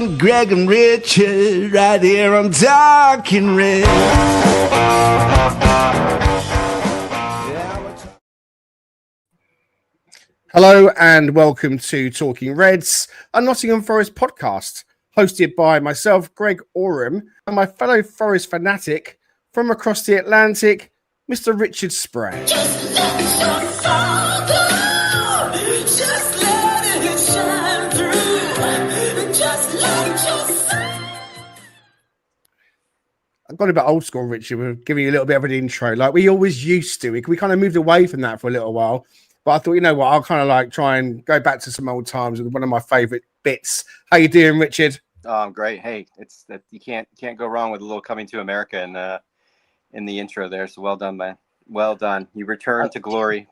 John, Greg and Richard right here on Talking Red. Hello and welcome to Talking Reds, a Nottingham Forest podcast, hosted by myself, Greg Oram, and my fellow Forest fanatic from across the Atlantic, Mr. Richard Spray. Just let your soul go. Just let it shine through. Just let your soul. I've got a bit old school, Richard. We're giving you a little bit of an intro, like we always used to. We kind of moved away from that for a little while. But I thought, you know what, I'll kind of like try and go back to some old times with one of my favourite bits. How you doing, Richard? Oh, great. Hey, it's that you can't go wrong with a little Coming to America in the intro there. So well done, man. Well done. You returned to glory.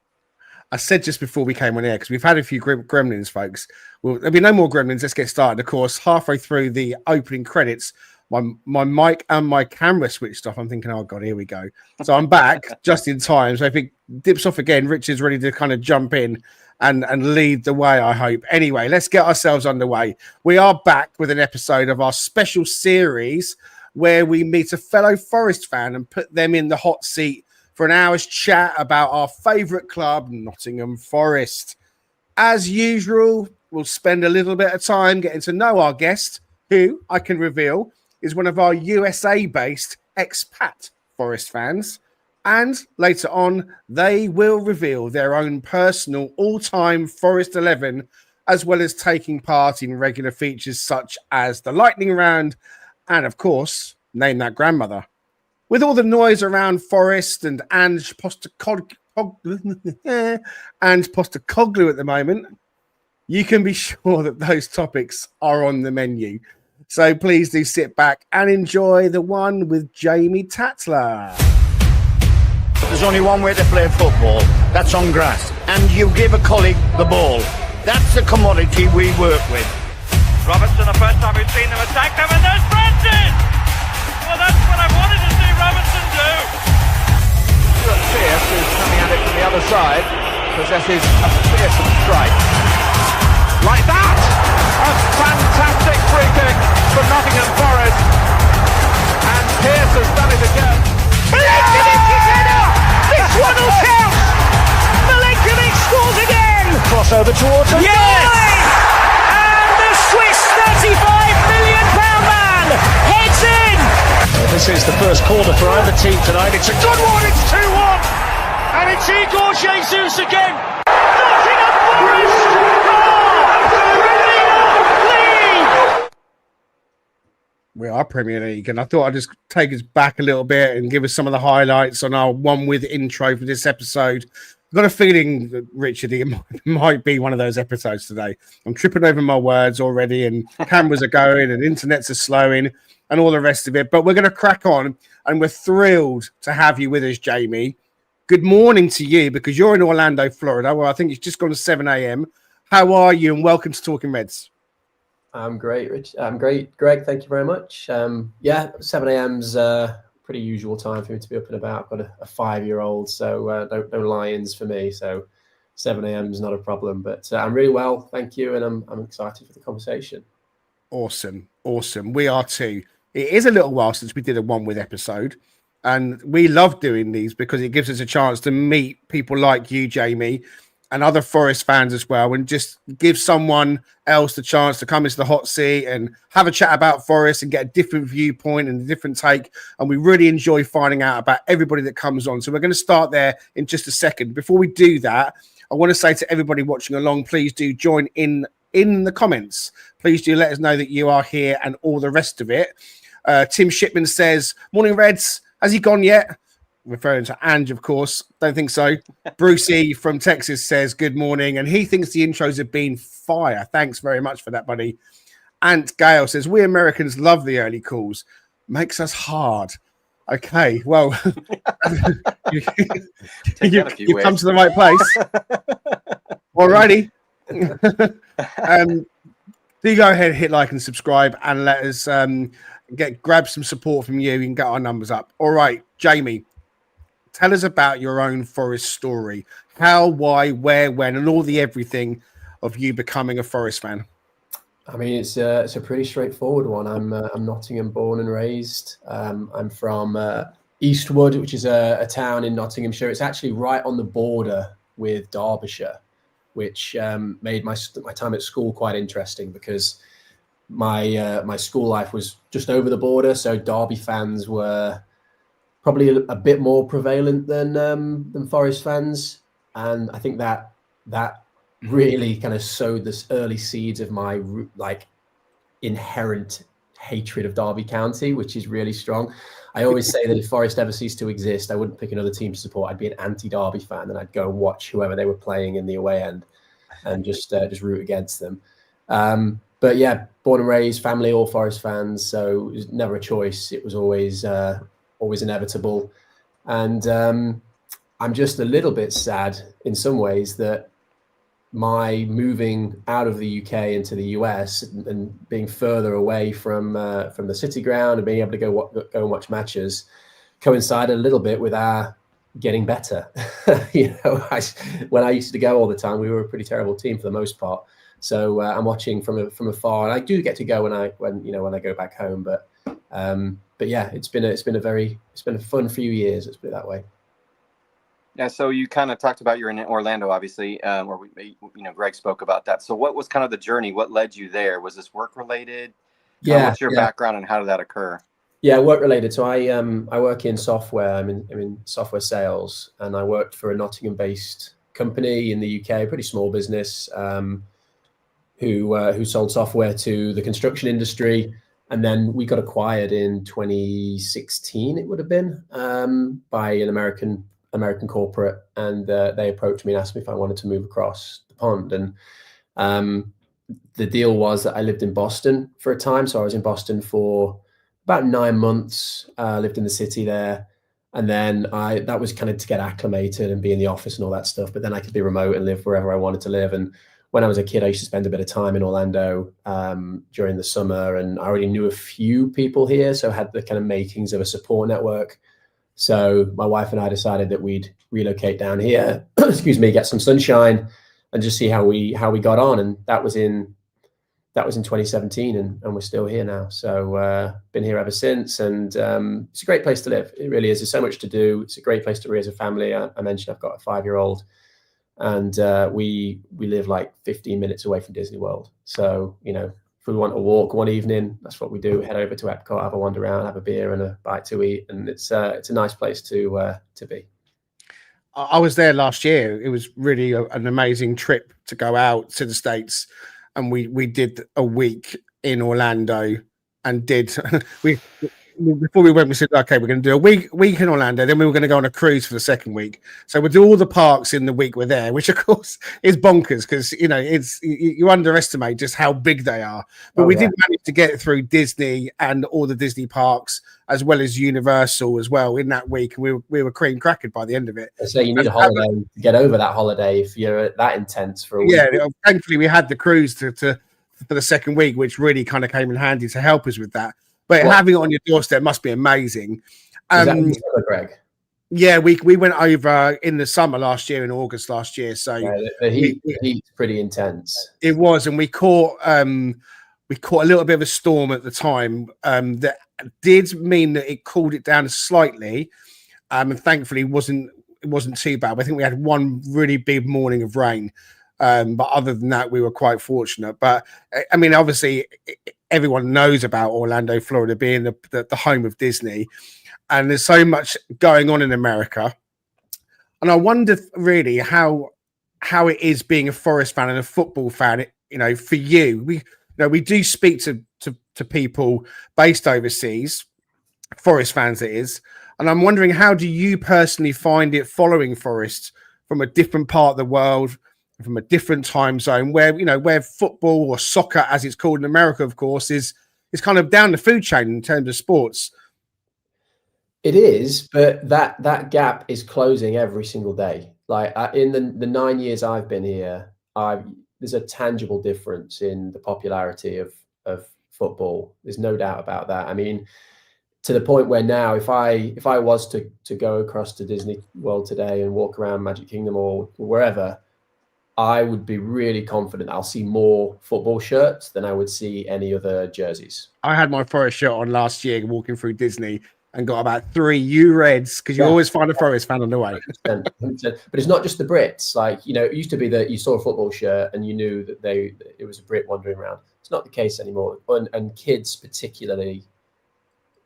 I said just before we came on air, because we've had a few gremlins, folks. Well, there'll be no more gremlins. Let's get started. Of course, halfway through the opening credits, my mic and my camera switched off. I'm thinking, oh God, here we go. So I'm back just in time. So if it dips off again, Richard's ready to kind of jump in and lead the way, I hope. Anyway, let's get ourselves underway. We are back with an episode of our special series where we meet a fellow Forest fan and put them in the hot seat for an hour's chat about our favourite club, Nottingham Forest. As usual, we'll spend a little bit of time getting to know our guest, who I can reveal is one of our USA-based expat Forest fans. And later on, they will reveal their own personal all-time Forest 11, as well as taking part in regular features such as the Lightning Round and, of course, Name That Grandmother. With all the noise around Forest and Ange Postecoglou at the moment, you can be sure that those topics are on the menu. So please do sit back and enjoy the One with Jamie Tatler. There's only one way to play football, that's on grass. And you give a colleague the ball. That's the commodity we work with. Robertson, the first time we've seen them attack them, and there's Francis! Well, that's what I wanted to see Robertson do. Stuart Pearce, who's coming at it from the other side, possesses a fearsome strike. Like that! A fantastic free kick from Nottingham Forest. And Pearce has done it again. Milenkovic is header! This one will count! Milenkovic scores again! Crossover towards the Yes! And the Swiss £35 million man heads in! This is the first corner for either team tonight. It's a good one, it's 2-1! And it's Igor Jesus again! Nottingham Forest! We are Premier League, and I thought I'd just take us back a little bit and give us some of the highlights on our One With intro for this episode. I've got a feeling that, Richard, it might be one of those episodes today. I'm tripping over my words already, and cameras are going, and internets are slowing, and all the rest of it. But we're going to crack on, and we're thrilled to have you with us, Jamie. Good morning to you, because you're in Orlando, Florida. Well, I think it's just gone to 7 a.m. How are you, and welcome to Talking Reds. I'm great, Rich. I'm great, Greg. Thank you very much. 7 a.m.'s pretty usual time for me to be up and about. I've got a 5-year-old, so no lions for me. So 7 a.m. is not a problem. But I'm really well, thank you, and I'm excited for the conversation. Awesome. We are too. It is a little while since we did a One With episode, and we love doing these because it gives us a chance to meet people like you, Jamie, and other Forest fans as well, and just give someone else the chance to come into the hot seat and have a chat about Forest and get a different viewpoint and a different take. And we really enjoy finding out about everybody that comes on. So we're going to start there in just a second. Before we do that, I want to say to everybody watching along, please do join in the comments. Please do let us know that you are here and all the rest of it. Tim Shipman says, morning, Reds. Has he gone yet? Referring to Ange, of course. Don't think so. Brucey from Texas says good morning, and he thinks the intros have been fire. Thanks very much for that, buddy. Ant Gale says, we Americans love the early calls. Makes us hard. Okay, well, you come to the right place. Alrighty. Do go ahead, hit like and subscribe, and let us grab some support from you and get our numbers up. All right, Jamie. Tell us about your own Forest story. How, why, where, when, and all the everything of you becoming a Forest fan. I mean, it's a pretty straightforward one. I'm Nottingham born and raised. I'm from Eastwood, which is a town in Nottinghamshire. It's actually right on the border with Derbyshire, which made my time at school quite interesting because my school life was just over the border. So Derby fans were probably a bit more prevalent than Forest fans, and I think that really kind of sowed this early seeds of my like inherent hatred of Derby County, which is really strong. I always say that if Forest ever ceased to exist, I wouldn't pick another team to support. I'd be an anti-Derby fan, and I'd go and watch whoever they were playing in the away end, and just root against them. But yeah, born and raised, family all Forest fans, so it was never a choice. It was always inevitable, and I'm just a little bit sad in some ways that my moving out of the UK into the US and being further away from the city ground and being able to go and watch matches coincided a little bit with our getting better. When I used to go all the time, we were a pretty terrible team for the most part. So I'm watching from afar, and I do get to go when I go back home. But yeah, it's been a fun few years. Let's put it that way. Yeah, so you kind of talked about you're in Orlando, obviously, or Greg spoke about that. So what was kind of the journey? What led you there? Was this work related? Yeah. What's your background and how did that occur? Yeah, work related. So I work in software. I'm in software sales, and I worked for a Nottingham-based company in the UK, a pretty small business, who sold software to the construction industry. And then we got acquired in 2016. It would have been by an American corporate, and they approached me and asked me if I wanted to move across the pond. And the deal was that I lived in Boston for a time, so I was in Boston for about 9 months. Lived in the city there, and then that was kind of to get acclimated and be in the office and all that stuff. But then I could be remote and live wherever I wanted to live. And when I was a kid, I used to spend a bit of time in Orlando during the summer, and I already knew a few people here, so I had the kind of makings of a support network. So my wife and I decided that we'd relocate down here, get some sunshine, and just see how we got on. And that was in 2017, and we're still here now. So been here ever since, and it's a great place to live. It really is. There's so much to do. It's a great place to raise a family. I mentioned I've got a 5-year-old, and we live like 15 minutes away from Disney World. So if we want to walk one evening, that's what we do. Head over to Epcot, have a wander around, have a beer and a bite to eat, and it's a nice place to be. I was there last year. It was really an amazing trip to go out to the States, and we did a week in Orlando, and before we went, we said, okay, we're going to do a week in Orlando. Then we were going to go on a cruise for the second week. So we'll do all the parks in the week we're there, which of course is bonkers because, you underestimate just how big they are. But we did manage to get through Disney and all the Disney parks, as well as Universal as well in that week. And we were cream crackered by the end of it. So you need a holiday to get over that holiday if you're that intense for a week. Yeah, thankfully we had the cruise for the second week, which really kind of came in handy to help us with that. But having it on your doorstep must be amazing. Is that in summer, Greg? Yeah, we went over in the summer last year, in August last year. So the heat's pretty intense. It was, and we caught a little bit of a storm at the time that did mean that it cooled it down slightly, and thankfully it wasn't too bad. I think we had one really big morning of rain. But other than that, we were quite fortunate. But I mean, obviously, everyone knows about Orlando, Florida, being the home of Disney, and there's so much going on in America. And I wonder really how it is being a Forest fan and a football fan. For you, we do speak to people based overseas, Forest fans it is, and I'm wondering, how do you personally find it following Forest from a different part of the world, from a different time zone, where football, or soccer as it's called in America, of course, is kind of down the food chain in terms of sports? It is, but that gap is closing every single day. Like in the 9 years I've been here, there's a tangible difference in the popularity of football. There's no doubt about that. I mean, to the point where now, if I was to go across to Disney World today and walk around Magic Kingdom or wherever, I would be really confident I'll see more football shirts than I would see any other jerseys. I had my Forest shirt on last year walking through Disney and got about 3 U-Reds because you always find a Forest fan on the way. 100%, 100%. But it's not just the Brits. Like, it used to be that you saw a football shirt and you knew that it was a Brit wandering around. It's not the case anymore. And kids particularly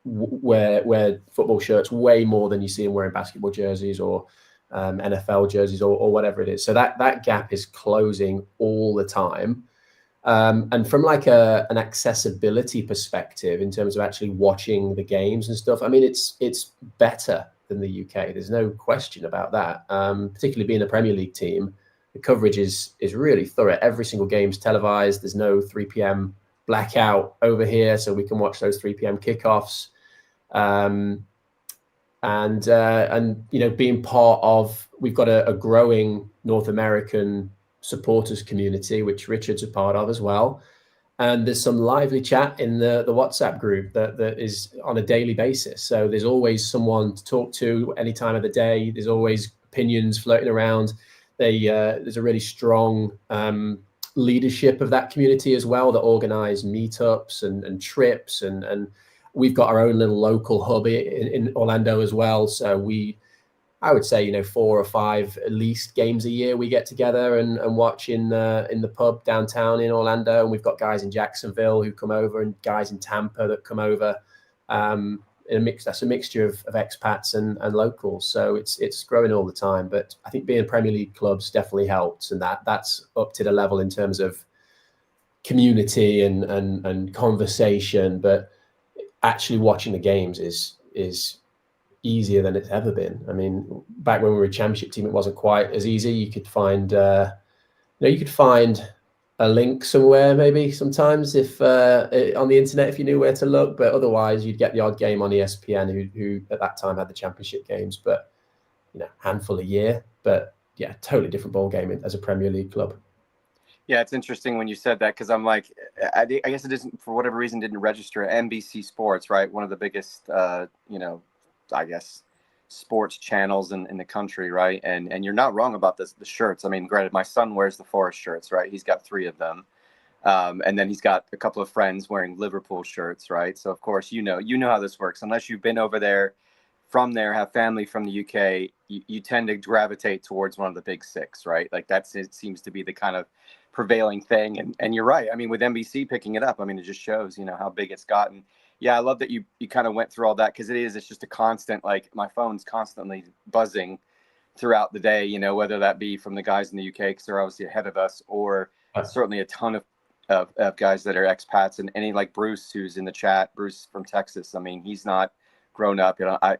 wear football shirts way more than you see them wearing basketball jerseys or NFL jerseys or whatever it is. So that gap is closing all the time. And from like an accessibility perspective, in terms of actually watching the games and stuff, I mean, it's better than the UK. There's no question about that. Particularly being a Premier League team, the coverage is really thorough. Every single game's televised. There's no 3 p.m. blackout over here, so we can watch those 3 p.m. kickoffs. And being part of, we've got a growing North American supporters community, which Richard's a part of as well. And there's some lively chat in the WhatsApp group that is on a daily basis. So there's always someone to talk to any time of the day. There's always opinions floating around. There's a really strong leadership of that community as well that organize meetups and trips. And we've got our own little local hub in Orlando as well. So I would say, 4 or 5 at least games a year we get together and watch in the pub downtown in Orlando. And we've got guys in Jacksonville who come over and guys in Tampa that come over. That's a mixture of expats and locals. So it's growing all the time. But I think being Premier League clubs definitely helps, and that's up to the level in terms of community and conversation. But actually watching the games is easier than it's ever been. I mean, back when we were a championship team, it wasn't quite as easy. You could find a link somewhere, maybe sometimes if on the internet, if you knew where to look. But otherwise, you'd get the odd game on ESPN, who at that time had the championship games, but handful a year. But yeah, totally different ball game as a Premier League club. Yeah, it's interesting when you said that, because I'm like, I guess it isn't, for whatever reason, didn't register NBC Sports, right? One of the biggest, I guess, sports channels in the country, right? And you're not wrong about this, the shirts. I mean, granted, my son wears the Forest shirts, right? He's got 3 of them. And then he's got a couple of friends wearing Liverpool shirts, right? So, of course, you know how this works. Unless you've been over there, have family from the UK, you tend to gravitate towards one of the big 6, right? Like it seems to be the kind of prevailing thing. And you're right. I mean, with NBC picking it up, I mean, it just shows, how big it's gotten. Yeah, I love that you kind of went through all that, because it's just a constant, like my phone's constantly buzzing throughout the day, whether that be from the guys in the UK, because they're obviously ahead of us, or certainly a ton of guys that are expats, and any like Bruce, who's in the chat, Bruce from Texas. I mean, he's not grown up. I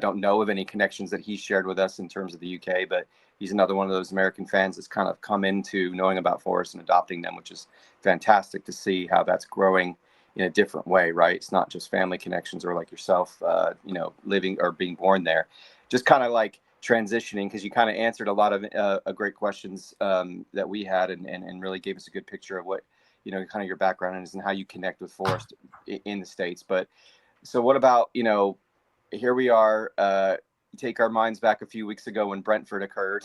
don't know of any connections that he shared with us in terms of the UK, but he's another one of those American fans that's kind of come into knowing about Forest and adopting them, which is fantastic to see how that's growing in a different way, right? It's not just family connections or like yourself, living or being born there. Just kind of like transitioning, because you kind of answered a lot of great questions that we had, and really gave us a good picture of what, kind of your background is and how you connect with Forest in the States. But so what about, here we are, take our minds back a few weeks ago when Brentford occurred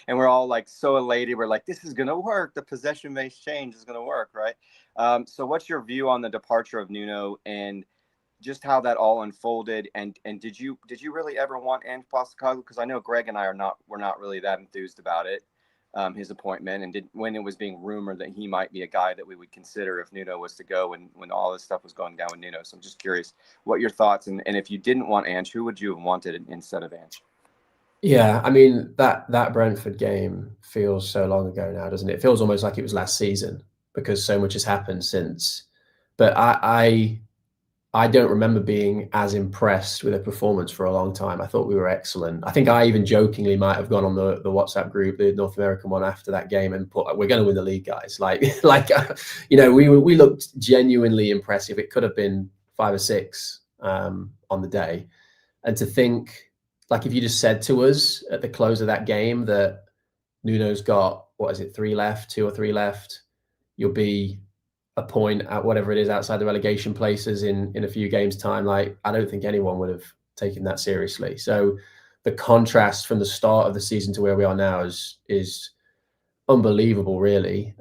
and we're all like so elated. We're like, this is going to work. The possession-based change is going to work, right? So what's your view on the departure of Nuno and just how that all unfolded? And did you really ever want Ange Postecoglou? Because I know Greg and I were not really that enthused about it, his appointment, and when it was being rumored that he might be a guy that we would consider if Nuno was to go, and when all this stuff was going down with Nuno. So I'm just curious what your thoughts, and if you didn't want Ange, who would you have wanted instead of Ange? Yeah, I mean, that Brentford game feels so long ago now, doesn't it? It feels almost like it was last season, because so much has happened since. But I don't remember being as impressed with a performance for a long time. I thought we were excellent. I think I even jokingly might have gone on the WhatsApp group, the North American one, after that game and put, we're going to win the league, guys. We looked genuinely impressive. It could have been 5 or 6 on the day. And to think, like, if you just said to us at the close of that game that Nuno's got, 2 or 3 left, you'll be a point at whatever it is outside the relegation places in a few games' time. Like, I don't think anyone would have taken that seriously. So the contrast from the start of the season to where we are now is unbelievable, really.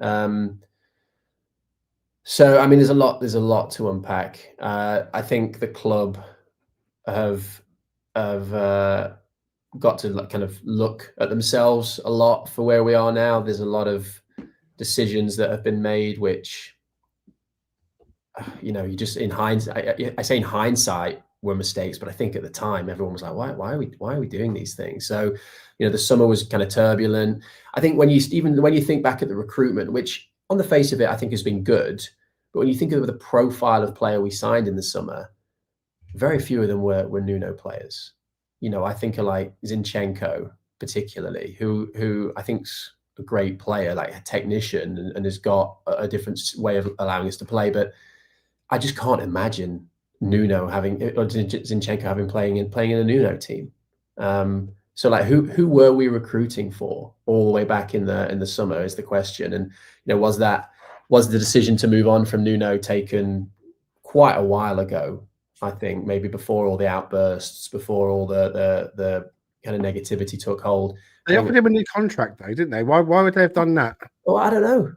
So, I mean, there's a lot to unpack. I think the club have got to kind of look at themselves a lot for where we are now. There's a lot of decisions that have been made, which, you know, you just in hindsight, I say in hindsight were mistakes, but I think at the time everyone was like, why are we doing these things? So, you know, the summer was kind of turbulent. I think when you think back at the recruitment, which on the face of it, I think has been good, but when you think of the profile of player we signed in the summer, very few of them were Nuno players. You know, I think of like Zinchenko particularly, who I think's a great player, like a technician, and has got a different way of allowing us to play. But I just can't imagine Nuno having, or Zinchenko having playing in a Nuno team. So like, who were we recruiting for all the way back in the summer is the question. And you know, was the decision to move on from Nuno taken quite a while ago? I think maybe before all the outbursts, before all the kind of negativity took hold. They offered him a new contract, though, didn't they? Why would they have done that? Well, I don't know.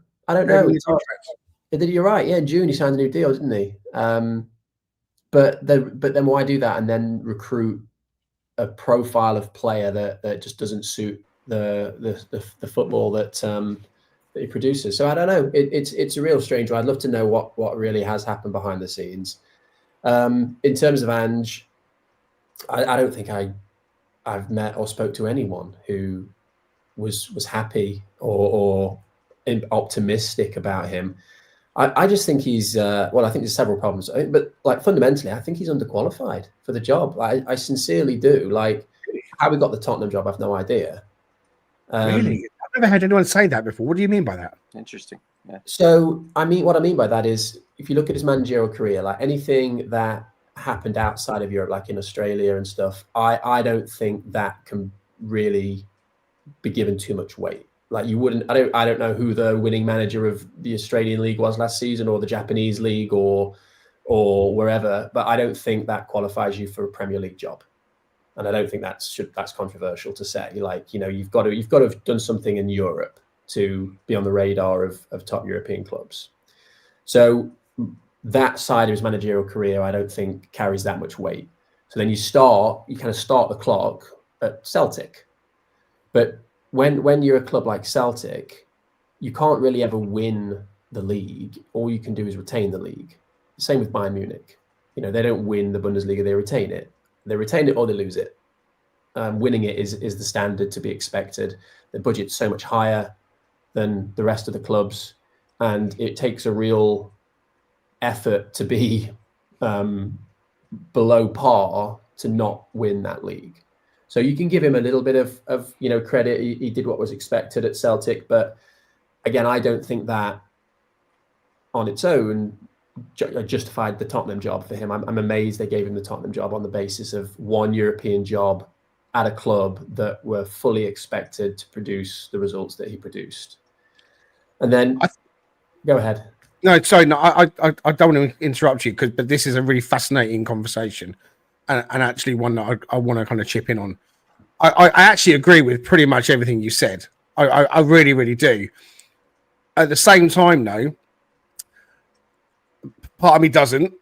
You're right. Yeah, in June he signed a new deal, didn't he? But then why do that and then recruit a profile of player that just doesn't suit the football that he produces? So I don't know. It's a real strange one. I'd love to know what really has happened behind the scenes. In terms of Ange, I don't think I've met or spoke to anyone who was happy or optimistic about him. I just think he's I think there's several problems, but like fundamentally, I think he's underqualified for the job. I sincerely do. Like how we got the Tottenham job, I've no idea. Really, I've never heard anyone say that before. What do you mean by that? Interesting. Yeah. So what I mean by that is, if you look at his managerial career, like anything that happened outside of Europe, like in Australia and stuff, I don't think that can really be given too much weight. Like you wouldn't, I don't know who the winning manager of the Australian league was last season, or the Japanese league, or wherever, but I don't think that qualifies you for a Premier League job. And I don't think that's controversial to say. Like, you know, you've got to have done something in Europe to be on the radar of top European clubs. So that side of his managerial career, I don't think carries that much weight. So then you kind of start the clock at Celtic. But when you're a club like Celtic, you can't really ever win the league. All you can do is retain the league. Same with Bayern Munich. You know, they don't win the Bundesliga, they retain it. They retain it or they lose it. Winning it is the standard to be expected. The budget's so much higher than the rest of the clubs, and it takes a real effort to be below par to not win that league. So you can give him a little bit of credit. He did what was expected at Celtic, but again, I don't think that on its own justified the Tottenham job for him. I'm amazed they gave him the Tottenham job on the basis of one European job at a club that were fully expected to produce the results that he produced. And then, go ahead. No, sorry, no, I don't want to interrupt you, but this is a really fascinating conversation, and actually one that I want to kind of chip in on. I actually agree with pretty much everything you said. I really, really do. At the same time, though, part of me doesn't,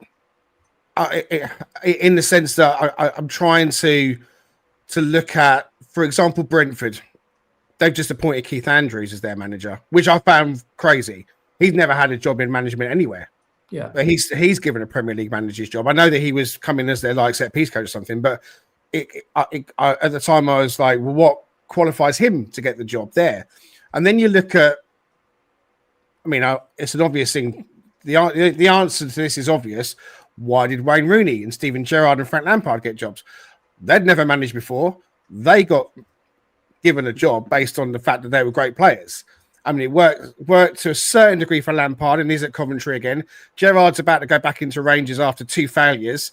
in the sense that I'm trying to look at, for example, Brentford. They've just appointed Keith Andrews as their manager, which I found crazy. He's never had a job in management anywhere. Yeah, but he's given a Premier League manager's job. I know that he was coming as their like set piece coach or something, but at the time I was like, well, what qualifies him to get the job there? And then you look at, I mean, it's an obvious thing. The answer to this is obvious. Why did Wayne Rooney and Steven Gerrard and Frank Lampard get jobs? They'd never managed before. They got given a job based on the fact that they were great players. I mean, it worked to a certain degree for Lampard, and he's at Coventry again. Gerrard's about to go back into Rangers after 2 failures,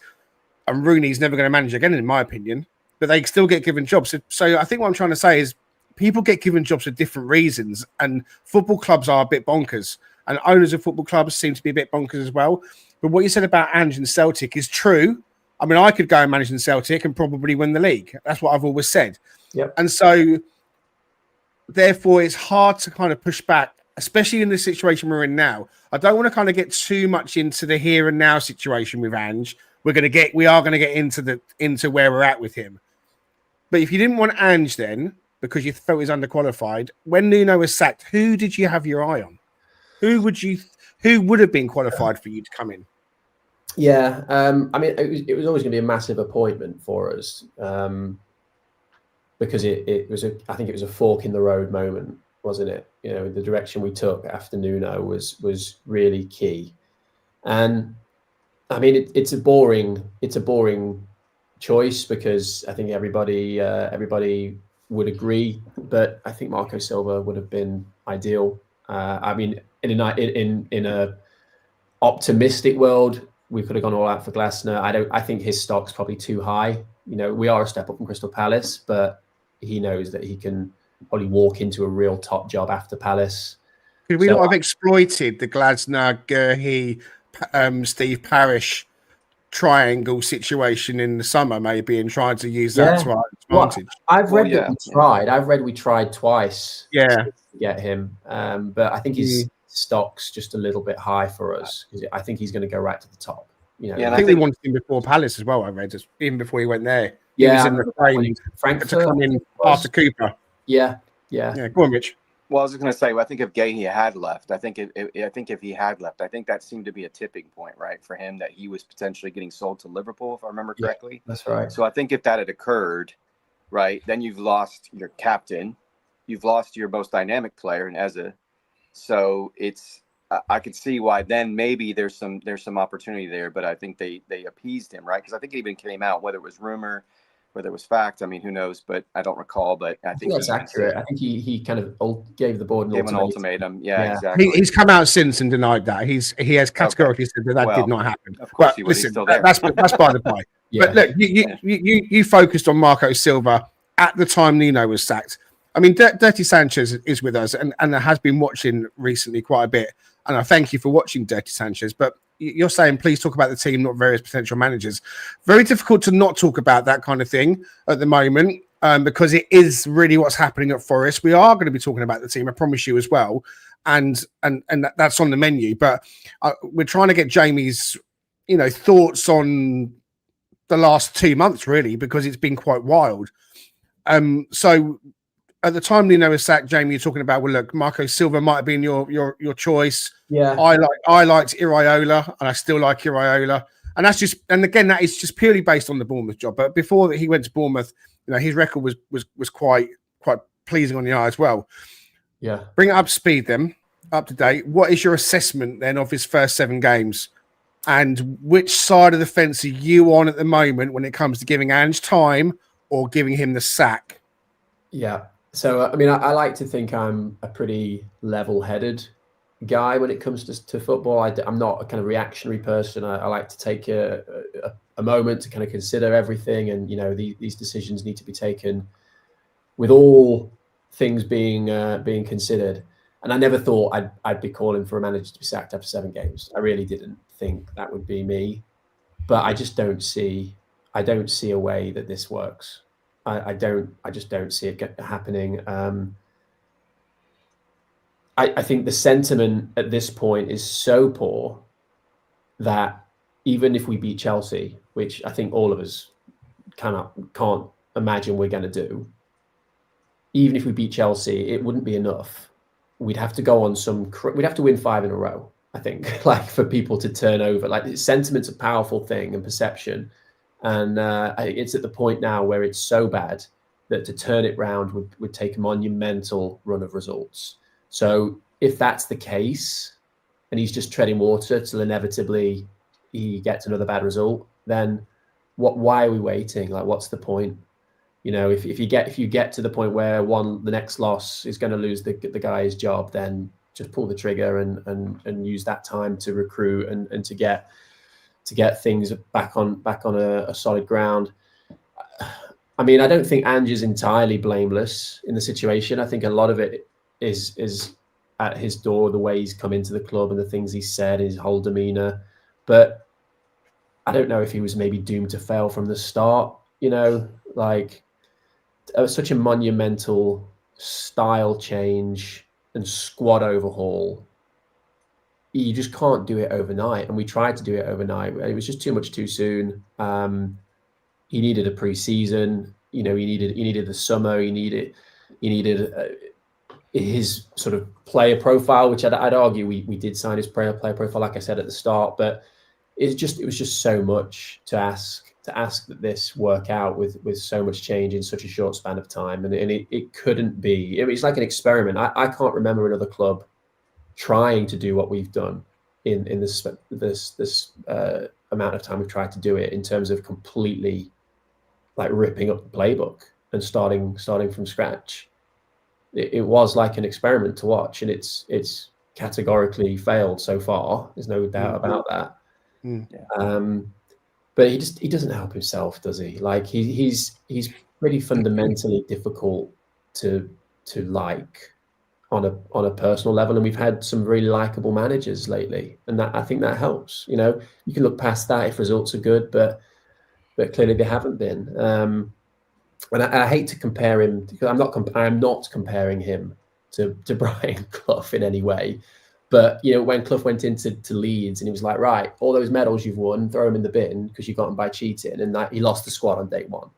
and Rooney's never going to manage again, in my opinion. But they still get given jobs. So I think what I'm trying to say is people get given jobs for different reasons, and football clubs are a bit bonkers, and owners of football clubs seem to be a bit bonkers as well. But what you said about Ange and Celtic is true. I mean, I could go and manage in Celtic and probably win the league. That's what I've always said. Yep. And so therefore it's hard to kind of push back, especially in the situation we're in now. I don't want to kind of get too much into the here and now situation with Ange. We are going to get into where we're at with him. But if you didn't want Ange then, because you felt he's underqualified, when Nuno was sacked, who did you have your eye on? Who would have been qualified for you to come in? Yeah, I mean, it was always going to be a massive appointment for us because it was I think it was a fork in the road moment, wasn't it? You know, the direction we took after Nuno was really key, and I mean, it's a boring choice because I think everybody would agree, but I think Marco Silva would have been ideal. I mean, in a optimistic world, we could have gone all out for Glasner. I think his stock's probably too high. You know, we are a step up from Crystal Palace, but he knows that he can probably walk into a real top job after Palace. Could we not have exploited the Glasner, Gurhey, Steve Parish triangle situation in the summer, maybe, and tried to use that to our advantage? Well, I've read that we tried. I've read we tried twice. Yeah, to get him, but I think his stock's just a little bit high for us because I think he's going to go right to the top. You know, I think we wanted him before Palace as well. I read even before he went there. He was in the frame Frankfurt to come in after Cooper. Yeah. Go on, Rich. Well, I was just going to say, I think if Gahey had left, I think if he had left, I think that seemed to be a tipping point, right, for him, that he was potentially getting sold to Liverpool, if I remember correctly. Yeah, that's right. So I think if that had occurred, right, then you've lost your captain, you've lost your most dynamic player in Eze. So it's I could see why then maybe there's some opportunity there, but I think they appeased him, right? Because I think it even came out, whether it was rumor, whether it was fact, I mean, who knows? But I don't recall. But I think that's accurate. I think he kind of gave the board an ultimatum. Yeah, exactly. He's come out since and denied that. He has categorically said that did not happen. Of course, but listen, that's by the by. But look, you focused on Marco Silva at the time Nuno was sacked. I mean, Dirty Sanchez is with us and has been watching recently quite a bit. And I thank you for watching Dirty Sanchez. But you're saying, please talk about the team, not various potential managers. Very difficult to not talk about that kind of thing at the moment because it is really what's happening at Forest. We are going to be talking about the team, I promise you as well. And that's on the menu. But we're trying to get Jamie's, thoughts on the last 2 months, really, because it's been quite wild. So at the time Nuno was sacked, Jamie, you're talking about, well, look, Marco Silva might have been your choice. Yeah, I liked Iraola, and I still like Iraola, and that is just purely based on the Bournemouth job. But before he went to Bournemouth, his record was quite pleasing on the eye as well. Yeah, bring it up to date. What is your assessment then of his first 7 games, and which side of the fence are you on at the moment when it comes to giving Ange time or giving him the sack? Yeah. So, I mean, I like to think I'm a pretty level-headed guy when it comes to football. I'm not a kind of reactionary person. I like to take a moment to kind of consider everything. And, these decisions need to be taken with all things being considered. And I never thought I'd be calling for a manager to be sacked after 7 games. I really didn't think that would be me. But I don't see a way that this works. I just don't see it happening. I think the sentiment at this point is so poor that even if we beat Chelsea, which I think all of us can't imagine we're going to do, even if we beat Chelsea, it wouldn't be enough. We'd have to go on we'd have to win 5 in a row, I think, for people to turn over. Sentiment's a powerful thing and perception. And it's at the point now where it's so bad that to turn it round would take a monumental run of results. So if that's the case, and he's just treading water till inevitably he gets another bad result, then why are we waiting? What's the point? If you get to the point where the next loss is going to lose the guy's job, then just pull the trigger and use that time to recruit and to get things back on a solid ground. I mean, I don't think Ange is entirely blameless in the situation. I think a lot of it is at his door, the way he's come into the club and the things he said, his whole demeanour. But I don't know if he was maybe doomed to fail from the start. Such a monumental style change and squad overhaul, you just can't do it overnight. And we tried to do it overnight. It was just too much too soon. He needed a pre-season. You know, he needed the summer. He needed his sort of player profile, which I'd argue we did sign his player profile, like I said at the start. But it was just so much to ask that this work out with so much change in such a short span of time, and it couldn't be. It's like an experiment. I can't remember another club trying to do what we've done in this amount of time we've tried to do it, in terms of completely like ripping up the playbook and starting from scratch. It was like an experiment to watch, and it's categorically failed so far. There's no doubt about that. But he doesn't help himself, does he? Like he's pretty fundamentally difficult to like on a personal level, and we've had some really likable managers lately, and that I think that helps. You know, you can look past that if results are good, but clearly they haven't been. And I hate to compare him, because I am not comparing him to Brian Clough in any way. But, you know, when Clough went into Leeds and he was like, right, all those medals you've won, throw them in the bin because you got them by cheating, and that he lost the squad on day one.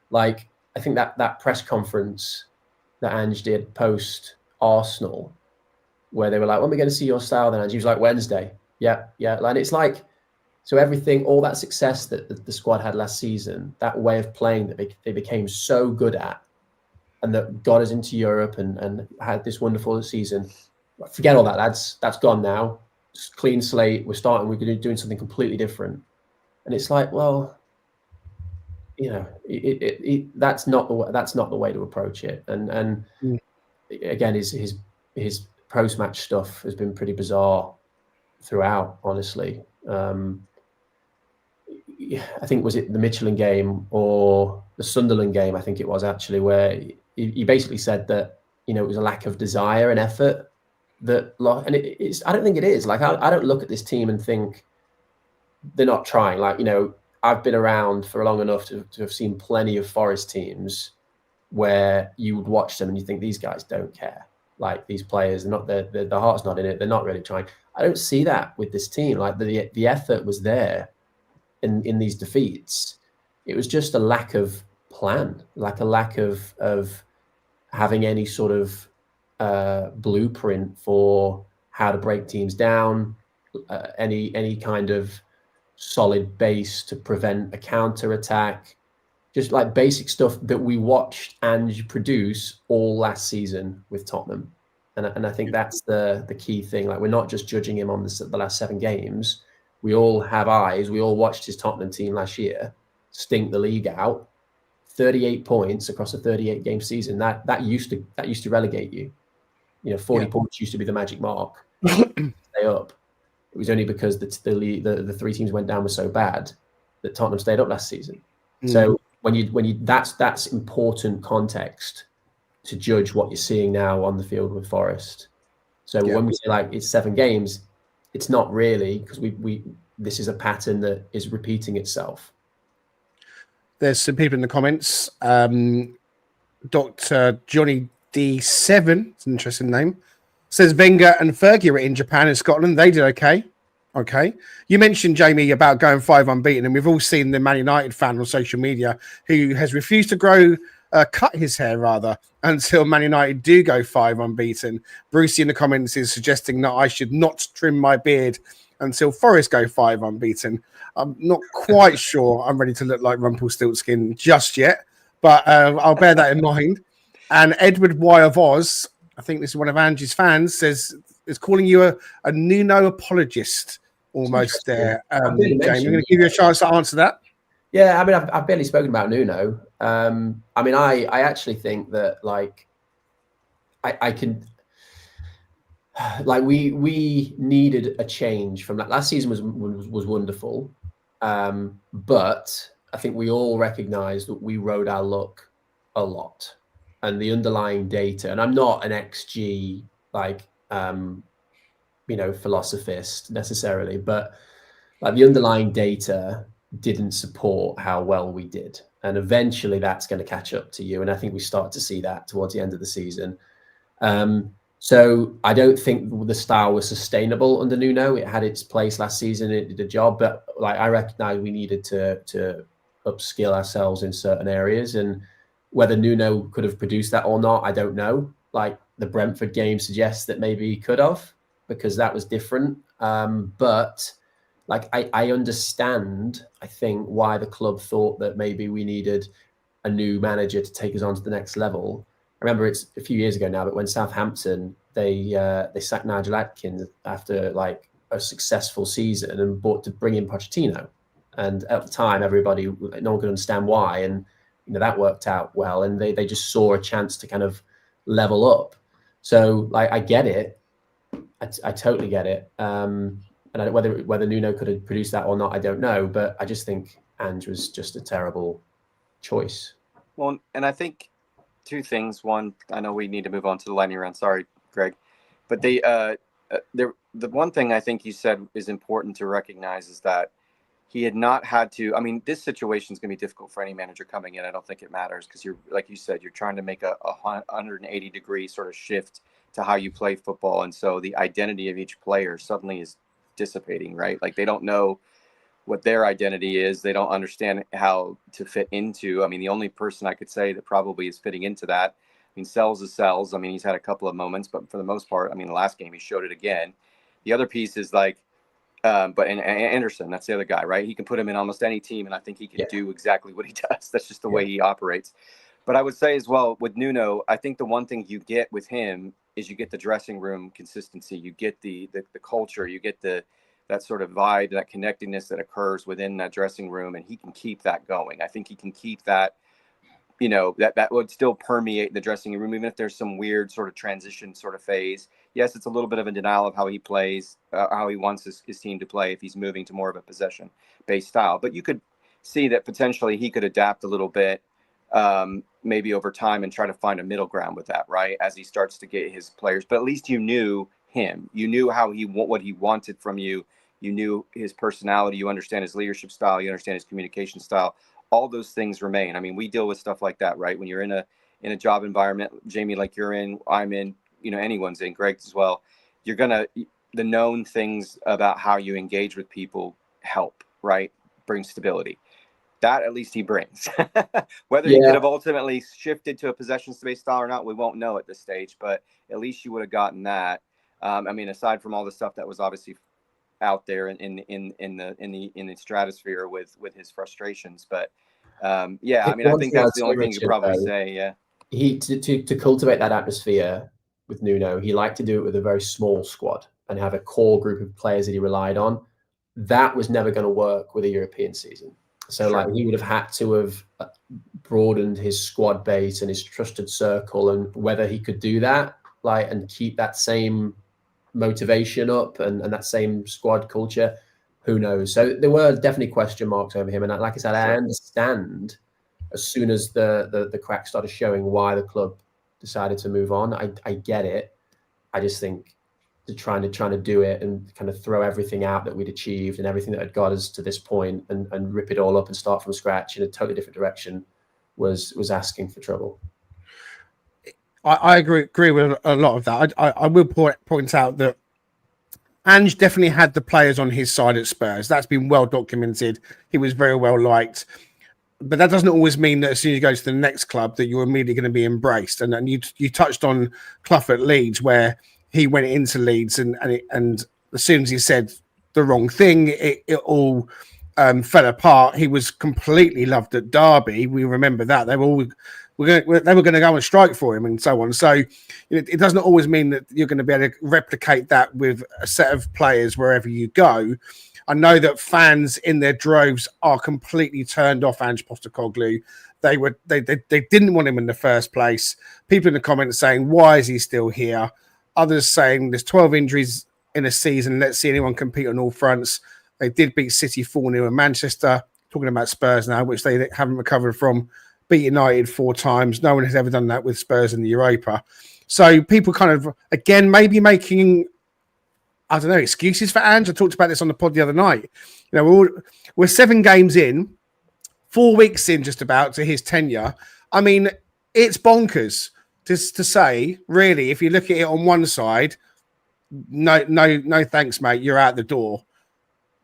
Like, I think that press conference that Ange did post Arsenal, where they were like, when are we going to see your style then, Ange? He was like, Wednesday. Yeah. And it's like, so everything, all that success that the squad had last season, that way of playing that they became so good at, and that got us into Europe and had this wonderful season. Forget all that, lads. That's gone now. Just clean slate. We're going to be doing something completely different. And it's like, well, you know, that's not the way to approach it. And again, his post-match stuff has been pretty bizarre throughout, honestly. I think, was it the Michelin game or the Sunderland game? I think it was actually, where he basically said that, you know, it was a lack of desire and effort that, and it's. I don't think it is. Like, I don't look at this team and think they're not trying. Like, you know, I've been around for long enough to have seen plenty of Forest teams where you would watch them and you think, these guys don't care. Like, these players, their heart's not in it. They're not really trying. I don't see that with this team. Like, the effort was there in these defeats. It was just a lack of plan, like a lack of having any sort of blueprint for how to break teams down, any kind of solid base to prevent a counter attack, just like basic stuff that we watched Ange produce all last season with Tottenham. And I think that's the key thing. Like, we're not just judging him on the last 7 games. We all have eyes. We all watched his Tottenham team last year stink the league out. 38 points across a 38-game season. That used to relegate you. You know, 40 points used to be the magic mark. Stay up. It was only because the 3 teams went down were so bad that Tottenham stayed up last season. So when you that's important context to judge what you're seeing now on the field with Forest. So when we say like it's 7 games, it's not really, because this is a pattern that is repeating itself. There's some people in the comments. Dr. Johnny D7, it's an interesting name, says Wenger and Fergie were in Japan and Scotland. They did okay. Okay. You mentioned, Jamie, about going 5 unbeaten, and we've all seen the Man United fan on social media who has refused to cut his hair rather until Man United do go 5 unbeaten. Brucey in the comments is suggesting that I should not trim my beard until Forest go 5 unbeaten. I'm not quite sure I'm ready to look like Rumpelstiltskin just yet, but I'll bear that in mind. And Edward Y of Oz, I think this is one of Ange's fans, is calling you a Nuno apologist almost there. Jamie, I'm going to give you a chance to answer that. Yeah, I mean, I've barely spoken about Nuno. I mean, I actually think that, like, I can, like, we needed a change from that. Last season was wonderful, but I think we all recognise that we rode our luck a lot, and the underlying data. And I'm not an XG philosophist necessarily, but like the underlying data didn't support how well we did. And eventually that's going to catch up to you. And I think we start to see that towards the end of the season. So I don't think the style was sustainable under Nuno. It had its place last season. It did a job, but like I recognize we needed to upskill ourselves in certain areas, and whether Nuno could have produced that or not, I don't know. Like the Brentford game suggests that maybe he could have, because that was different. But like I understand, I think, why the club thought that maybe we needed a new manager to take us on to the next level. I remember it's a few years ago now, but when Southampton, they sacked Nigel Adkins after like a successful season and bought to bring in Pochettino. And at the time, no one could understand why. And that worked out well. And they just saw a chance to kind of level up. So like I get it. I totally get it. And whether Nuno could have produced that or not, I don't know. But I just think Ange was just a terrible choice. Well, and I think two things. One, I know we need to move on to the lightning round. Sorry, Greg. But the one thing I think you said is important to recognize is that he had not had to. I mean, this situation is going to be difficult for any manager coming in. I don't think it matters because you're, like you said, you're trying to make a 180-degree sort of shift to how you play football. And so the identity of each player suddenly is dissipating, right? Like they don't know what their identity is. They don't understand how to fit into. I mean, the only person I could say that probably is fitting into that, I mean, Sells is Sells. I mean, he's had a couple of moments, but for the most part, I mean, the last game he showed it again. The other piece is like, but Anderson, that's the other guy, right? He can put him in almost any team, and I think he can do exactly what he does. That's just the way he operates. But I would say as well with Nuno, I think the one thing you get with him is you get the dressing room consistency, you get the culture, you get that sort of vibe, that connectedness that occurs within that dressing room, and he can keep that going. I think he can keep that, that would still permeate the dressing room, even if there's some weird sort of transition sort of phase. Yes, it's a little bit of a denial of how he plays, how he wants his team to play if he's moving to more of a possession-based style. But you could see that potentially he could adapt a little bit, maybe over time, and try to find a middle ground with that, right, as he starts to get his players. But at least you knew him. You knew what he wanted from you. You knew his personality. You understand his leadership style. You understand his communication style. All those things remain. I mean, we deal with stuff like that, right? When you're in a job environment, Jamie, like you're in, I'm in, anyone's in, Greg as well. The known things about how you engage with people help, right? Bring stability. That at least he brings. Whether he could have ultimately shifted to a possession-based style or not, we won't know at this stage. But at least you would have gotten that. I mean, aside from all the stuff that was obviously out there in the stratosphere with his frustrations, but I mean, I think that's the only thing you could probably say. Yeah, he to cultivate that atmosphere with Nuno, he liked to do it with a very small squad and have a core group of players that he relied on. That was never going to work with a European season. So like he would have had to have broadened his squad base and his trusted circle, and whether he could do that, like, and keep that same motivation up and that same squad culture, who knows? So there were definitely question marks over him, and like I said, I understand as soon as the cracks started showing why the club decided to move on. I get it. I just think trying to do it and kind of throw everything out that we'd achieved and everything that had got us to this point and rip it all up and start from scratch in a totally different direction was asking for trouble. I agree with a lot of that. I will point out that Ange definitely had the players on his side at Spurs. That's been well documented. He was very well liked. But that doesn't always mean that as soon as you go to the next club that you're immediately going to be embraced. And you touched on Clough at Leeds, where he went into Leeds and as soon as he said the wrong thing, it all fell apart. He was completely loved at Derby. We remember that. They were going to go on strike for him and so on. So it doesn't always mean that you're going to be able to replicate that with a set of players wherever you go. I know that fans in their droves are completely turned off Ange Postecoglou. They didn't want him in the first place. People in the comments saying, why is he still here? Others saying there's 12 injuries in a season. Let's see anyone compete on all fronts. They did beat City 4-0 in Manchester. Talking about Spurs now, which they haven't recovered from. Beat United 4 times. No one has ever done that with Spurs in the Europa. So people kind of, again, maybe making I don't know, excuses for Ange. I talked about this on the pod the other night. You know, we're 7 games in, 4 weeks in just about to his tenure. I mean, it's bonkers to say, really, if you look at it on one side, no thanks, mate, you're out the door.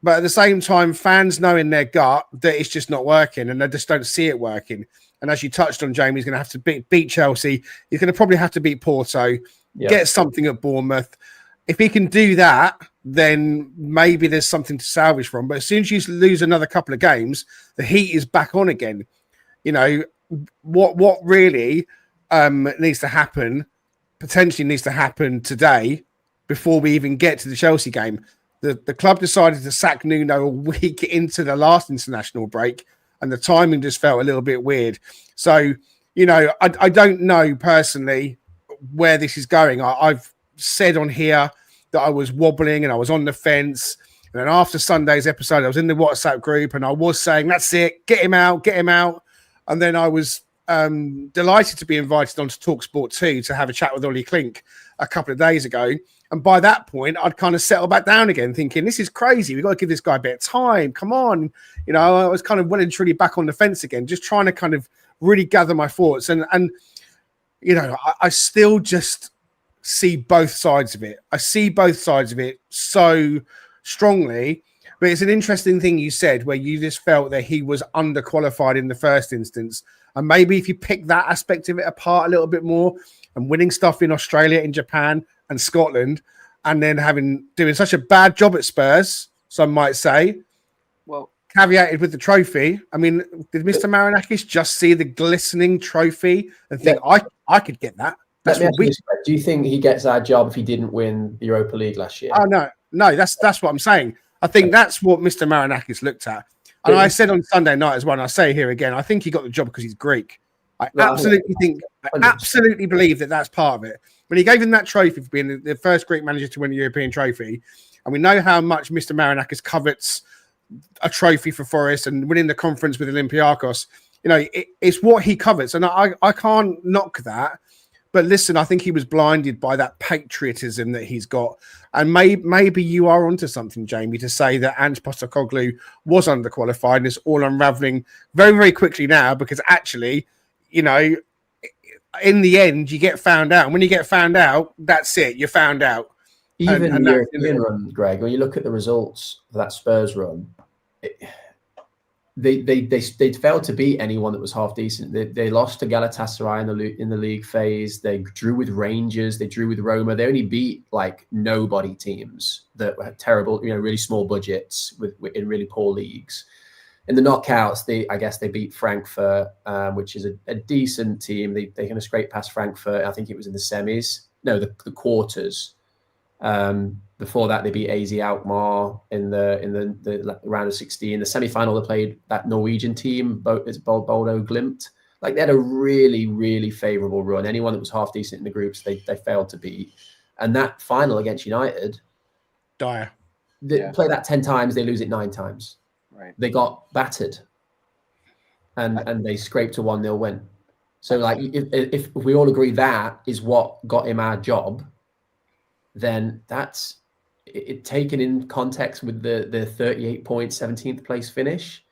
But at the same time, fans know in their gut that it's just not working and they just don't see it working. And as you touched on, Jamie, he's going to have to beat Chelsea. He's going to probably have to beat Porto, get something at Bournemouth. If he can do that, then maybe there's something to salvage from. But as soon as you lose another couple of games, the heat is back on again. You know, what really needs to happen, potentially needs to happen today before we even get to the Chelsea game. The club decided to sack Nuno a week into the last international break, and the timing just felt a little bit weird. So, you know, I don't know personally where this is going. I've said on here that I was wobbling and I was on the fence. And then after Sunday's episode, I was in the WhatsApp group and I was saying, that's it, get him out. And then I was delighted to be invited on to TalkSport 2 to have a chat with Ollie Klink a couple of days ago. And by that point, I'd kind of settled back down again, thinking, this is crazy. We've got to give this guy a bit of time. Come on. You know, I was kind of well and truly back on the fence again, just trying to kind of really gather my thoughts. And you know, I still just see both sides of it. I see both sides of it so strongly. But it's an interesting thing you said where you just felt that he was underqualified in the first instance. And maybe if you pick that aspect of it apart a little bit more and winning stuff in Australia, in Japan and Scotland, and then doing such a bad job at Spurs, some might say, well, caveated with the trophy. I mean, did Mr. Marinakis just see the glistening trophy and think, I could get that? That's what we. Do you think he gets our job if he didn't win the Europa League last year? Oh no, that's what I'm saying. I think that's what Mr. Marinakis looked at. And I said on Sunday night as well, and I say here again, I think he got the job because he's Greek. I absolutely believe that that's part of it. When he gave him that trophy for being the first Greek manager to win a European trophy, and we know how much Mr. Marinakis covets a trophy for Forest and winning the conference with Olympiacos, you know, it's what he covets. And I can't knock that. But listen, I think he was blinded by that patriotism that he's got. And maybe you are onto something, Jamie, to say that Ange Postecoglou was underqualified and it's all unraveling very, very quickly now because actually, you know, in the end, you get found out. And when you get found out, that's it. You're found out. Even in the European run, Greg, when you look at the results of that Spurs run, they failed to beat anyone that was half decent. They lost to Galatasaray in the league phase. They drew with Rangers. They drew with Roma. They only beat like nobody teams that had terrible, you know, really small budgets in really poor leagues. In the knockouts, I guess they beat Frankfurt, which is a decent team. They kind of scraped past Frankfurt. I think it was in the semis. No, the quarters. Before that, they beat AZ Alkmaar in the round of 16. The semi-final, they played that Norwegian team, it's Bodo Glimt. Like they had a really, really favourable run. Anyone that was half decent in the groups, they failed to beat. And that final against United, dire. They play that 10 times, they lose it 9 times. Right. They got battered, and they scraped a 1-0 win. So, like, if we all agree that is what got him our job, then that's it taken in context with the 38 point 17th place finish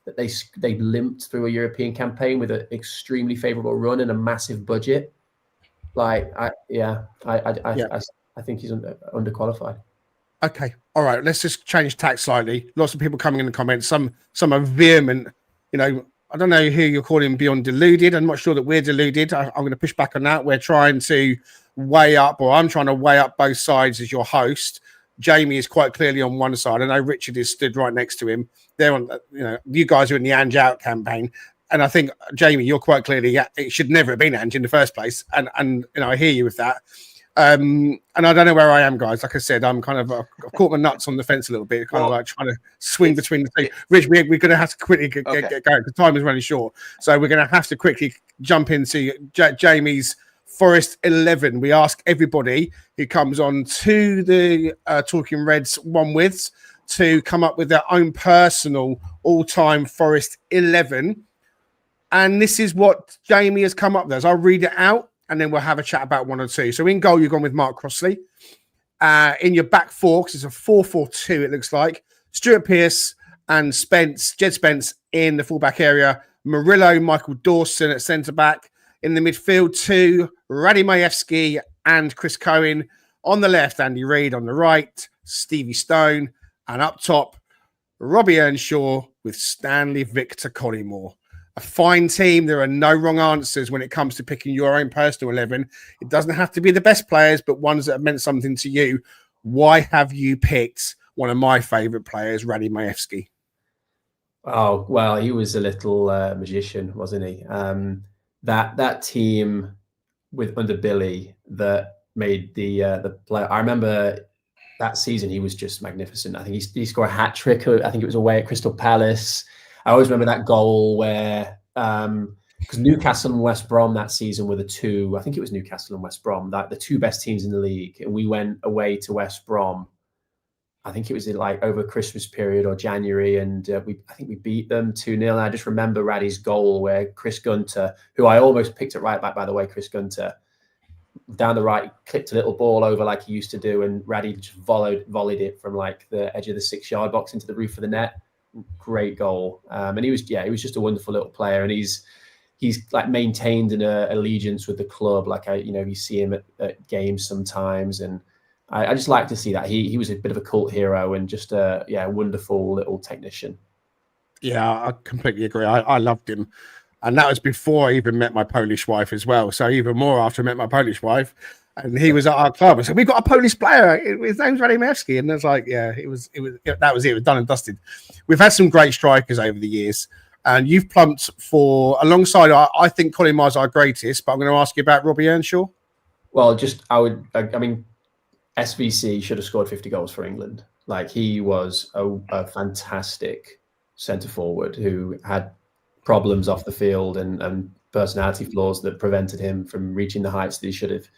that they limped through a European campaign with an extremely favourable run and a massive budget. Like, I think he's underqualified. Okay, all right. Let's just change tack slightly. Lots of people coming in the comments. Some are vehement. You know, I don't know who you're calling beyond deluded. I'm not sure that we're deluded. I'm going to push back on that. We're trying to weigh up, or I'm trying to weigh up both sides as your host. Jamie is quite clearly on one side. I know Richard is stood right next to him. They're on. You know, you guys are in the Ange out campaign, and I think Jamie, you're quite clearly. It should never have been Ange in the first place, and you know, I hear you with that. And I don't know where I am, guys. Like I said, I'm kind of I've caught my nuts on the fence a little bit, kind of like trying to swing between the two. Rich, we're going to have to quickly get going because time is running short. So we're going to have to quickly jump into Jamie's Forest 11. We ask everybody who comes on to the Talking Reds One Withs to come up with their own personal all-time Forest 11. And this is what Jamie has come up with. I'll read it out, and then we'll have a chat about one or two. So in goal, you've gone with Mark Crossley. In your back four, because it's a 4-4-2, it looks like. Stuart Pearce and Jed Spence in the fullback area. Murillo, Michael Dawson at centre-back. In the midfield, 2, Radi Majewski and Chris Cohen. On the left, Andy Reid. On the right, Stevie Stone. And up top, Robbie Earnshaw with Stanley Victor Collymore. A fine team. There are no wrong answers when it comes to picking your own personal 11. It doesn't have to be the best players, but ones that have meant something to you. Why have you picked one of my favourite players, Radi Majewski? Oh, well, he was a little magician, wasn't he? That team under Billy that made the play. I remember that season he was just magnificent. I think he scored a hat trick. I think it was away at Crystal Palace. I always remember that goal where because Newcastle and West Brom that season were the two. I think it was Newcastle and West Brom, the two best teams in the league, and we went away to West Brom. I think it was in like over Christmas period or January, and I think we beat them 2-0. And I just remember Radi's goal where Chris Gunter, who I almost picked at right back, by the way, Chris Gunter, down the right, clipped a little ball over like he used to do, and Radi just volleyed it from like the edge of the 6-yard box into the roof of the net. Great goal. And he was just a wonderful little player, and he's like maintained an allegiance with the club. Like you see him at games sometimes, and I just like to see that he was a bit of a cult hero and just a wonderful little technician. Yeah, I completely agree. I loved him, and that was before I even met my Polish wife as well. So even more after I met my Polish wife, and he was at our club. I said, "We've got a Polish player. His name's Radi Majewski," and it's like, that was it. It was done and dusted. We've had some great strikers over the years, and you've plumped for alongside. I think Colin Myers our greatest, but I'm going to ask you about Robbie Earnshaw. Well, I mean, SVC should have scored 50 goals for England. Like, he was a fantastic centre forward who had problems off the field and personality flaws that prevented him from reaching the heights that he should have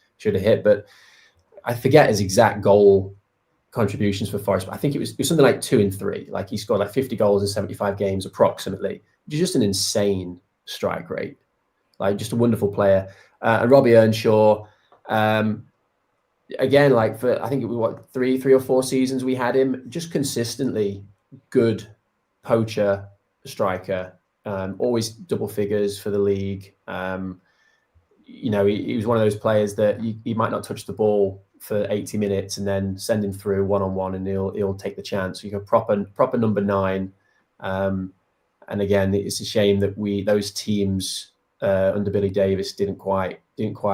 hit. But I forget his exact goal contributions for Forest, but I think it was something like 2 and 3. Like, he scored like 50 goals in 75 games approximately, which is just an insane strike rate. Like, just a wonderful player. And Robbie Earnshaw, again, like for I think it was three or 4 seasons we had him, just consistently good poacher striker, always double figures for the league. He was one of those players that he might not touch the ball for 80 minutes and then send him through one-on-one and he'll take the chance. You got proper number 9. And again, it's a shame that those teams under Billy Davis didn't quite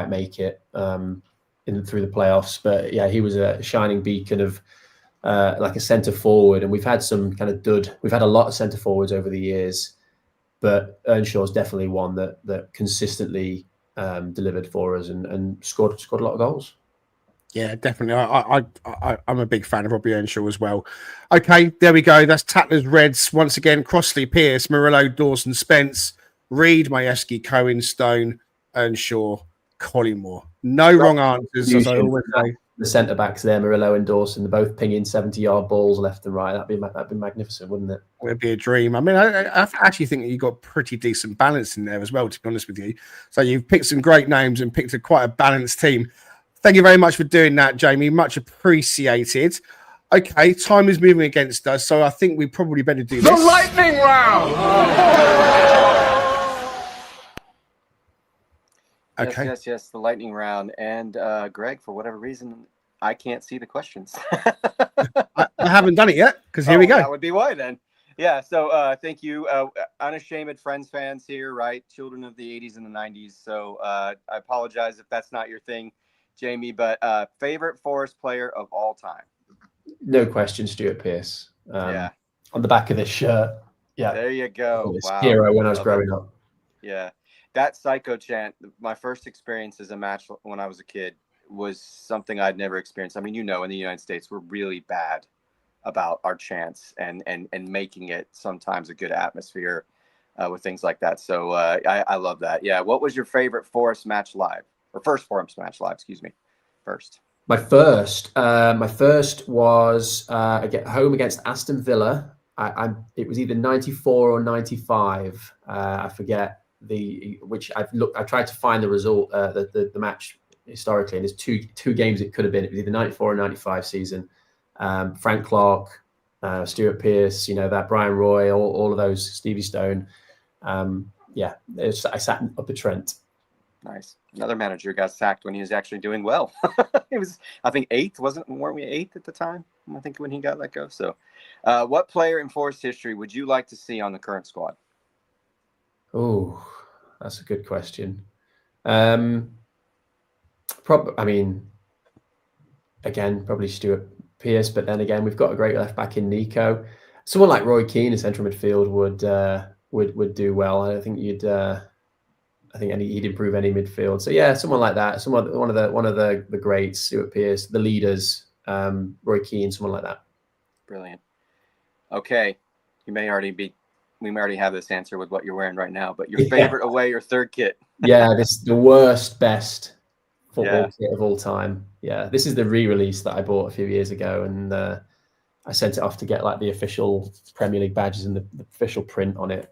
make it through the playoffs. But yeah, he was a shining beacon of like a centre forward, and we've had some kind of we've had a lot of centre forwards over the years, but Earnshaw's definitely one that consistently delivered for us and scored a lot of goals. Yeah, definitely. I'm a big fan of Robbie Earnshaw as well. Okay, there we go. That's Tatler's Reds once again. Crossley, Pearce, Murillo, Dawson, Spence, Reid, Majewski, Cohen, Stone, Earnshaw, Collymore. No wrong answers, as I always say. The centre backs there, Murillo and Dawson, they're both pinging 70-yard balls left and right. That'd be magnificent, wouldn't it? It would be a dream. I mean, I actually think that you got pretty decent balance in there as well, to be honest with you. So you've picked some great names and picked quite a balanced team. Thank you very much for doing that, Jamie. Much appreciated. Okay, time is moving against us, so I think we probably better do this. The lightning round! Okay. Yes, the lightning round. And Greg, for whatever reason, I can't see the questions. I haven't done it yet, because here we go. That would be why then. Yeah, so thank you. Unashamed Friends fans here, right? Children of the 80s and the 90s. So I apologize if that's not your thing, Jamie, but favorite Forest player of all time? No question, Stuart Pearce. Yeah. On the back of this shirt. Yeah. There you go. Wow. Hero when I was growing up. Yeah. That psycho chant, my first experience as a match when I was a kid, was something I'd never experienced. I mean, in the United States, we're really bad about our chants and making it sometimes a good atmosphere with things like that. So I love that. Yeah. What was your favorite Forest match live? Or first Forest match live, excuse me. First. My first was home against Aston Villa. It was either 94 or 95. I forget which I tried to find the result, the match historically, and there's two games it could have been. It was either 94 or 95 season. Frank Clark, Stuart Pearce, that Brian Roy, all of those, Stevie Stone. I sat up at Trent. Nice. Another manager got sacked when he was actually doing well. It was, I think, weren't we 8th at the time? I think when he got let go. So, what player in Forest history would you like to see on the current squad? Oh, that's a good question. Probably Stuart Pearce, but then again, we've got a great left back in Nico. Someone like Roy Keane in central midfield would do well. I think he'd improve any midfield. So yeah, someone like that. One of the greats, Stuart Pearce, the leaders, Roy Keane, someone like that. Brilliant. Okay, we may already have this answer with what you're wearing right now, but your favorite away or third kit? Yeah, this the worst, best football kit of all time. Yeah, this is the re-release that I bought a few years ago, and I sent it off to get like the official Premier League badges and the official print on it.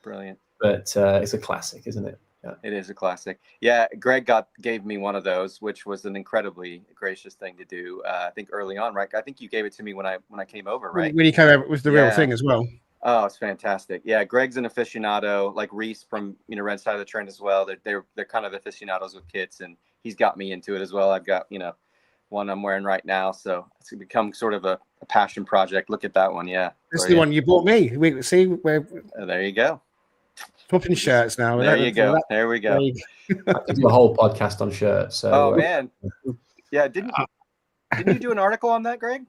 Brilliant. But it's a classic, isn't it? Yeah. It is a classic. Yeah, Greg gave me one of those, which was an incredibly gracious thing to do. I think early on, right? I think you gave it to me when I came over, right? When you came over, it was the real thing as well. Oh, it's fantastic. Yeah, Greg's an aficionado, like Reese from Red Side of the Trent as well. They're kind of aficionados with kits, and he's got me into it as well. I've got one I'm wearing right now, so it's become sort of a passion project. Look at that one, yeah. That's the one you bought me. We see where. There you go. Swapping shirts now. There you go. There we go. I could do a whole podcast on shirts. So, oh man, yeah. Didn't you do an article on that, Greg?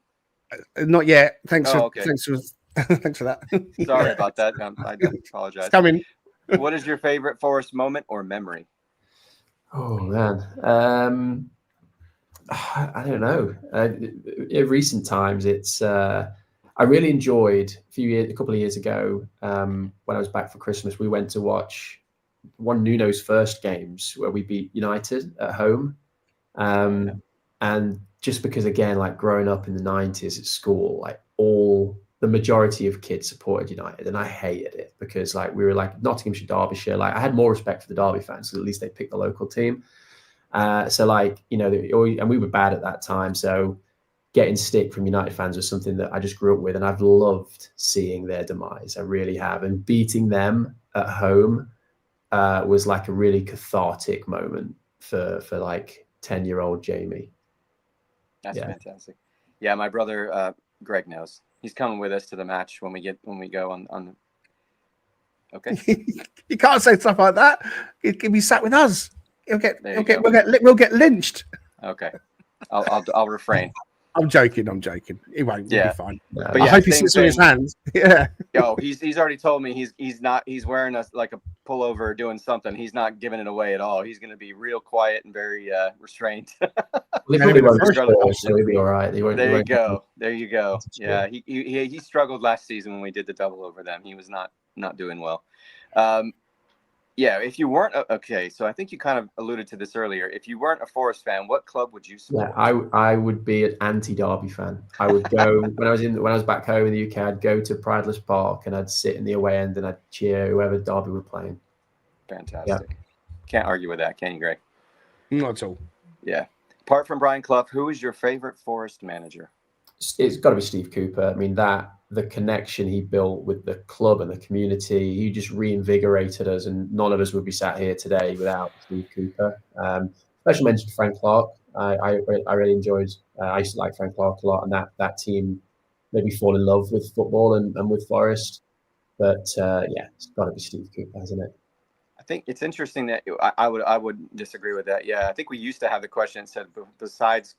Not yet. Thanks for that. Sorry about that. I apologize. It's coming. What is your favorite Forest moment or memory? Oh man, I don't know. In recent times, it's. I really enjoyed a couple of years ago when I was back for Christmas. We went to watch one of Nuno's first games where we beat United at home, and just because again, like growing up in the 90s at school, like the majority of kids supported United, and I hated it because like we were like Nottinghamshire, Derbyshire. Like I had more respect for the Derby fans because at least they picked the local team. So like and we were bad at that time, so getting stick from United fans was something that I just grew up with, and I've loved seeing their demise. I really have, and beating them at home was like a really cathartic moment for like 10-year-old Jamie. That's fantastic. Yeah, my brother Greg knows. He's coming with us to the match when we go on. Okay. You can't say stuff like that. He'll be sat with us. We'll get lynched. Okay. I'll refrain. I'm joking. He won't. He'll be fine. But I hope he sits on his hands. Yeah. Yo, he's already told me he's wearing like a pullover doing something. He's not giving it away at all. He's going to be real quiet and very restrained. He'll be all right. There you go. Yeah, he struggled last season when we did the double over them. He was not doing well. Yeah, if you weren't okay, so I think you kind of alluded to this earlier. If you weren't a Forest fan, what club would you support? Yeah, I would be an anti-Derby fan. I would go when I was back home in the UK. I'd go to Prideless Park and I'd sit in the away end and I'd cheer whoever Derby were playing. Fantastic. Yeah. Can't argue with that, can you, Greg? Not at all. Yeah. Apart from Brian Clough, who is your favorite Forest manager? It's got to be Steve Cooper. I mean, the connection he built with the club and the community, he just reinvigorated us, and none of us would be sat here today without Steve Cooper. Special mention to Frank Clark. I really enjoyed. I used to like Frank Clark a lot, and that team made me fall in love with football and with Forest. But it's got to be Steve Cooper, hasn't it? I think it's interesting that I would disagree with that. Yeah, I think we used to have the question that said besides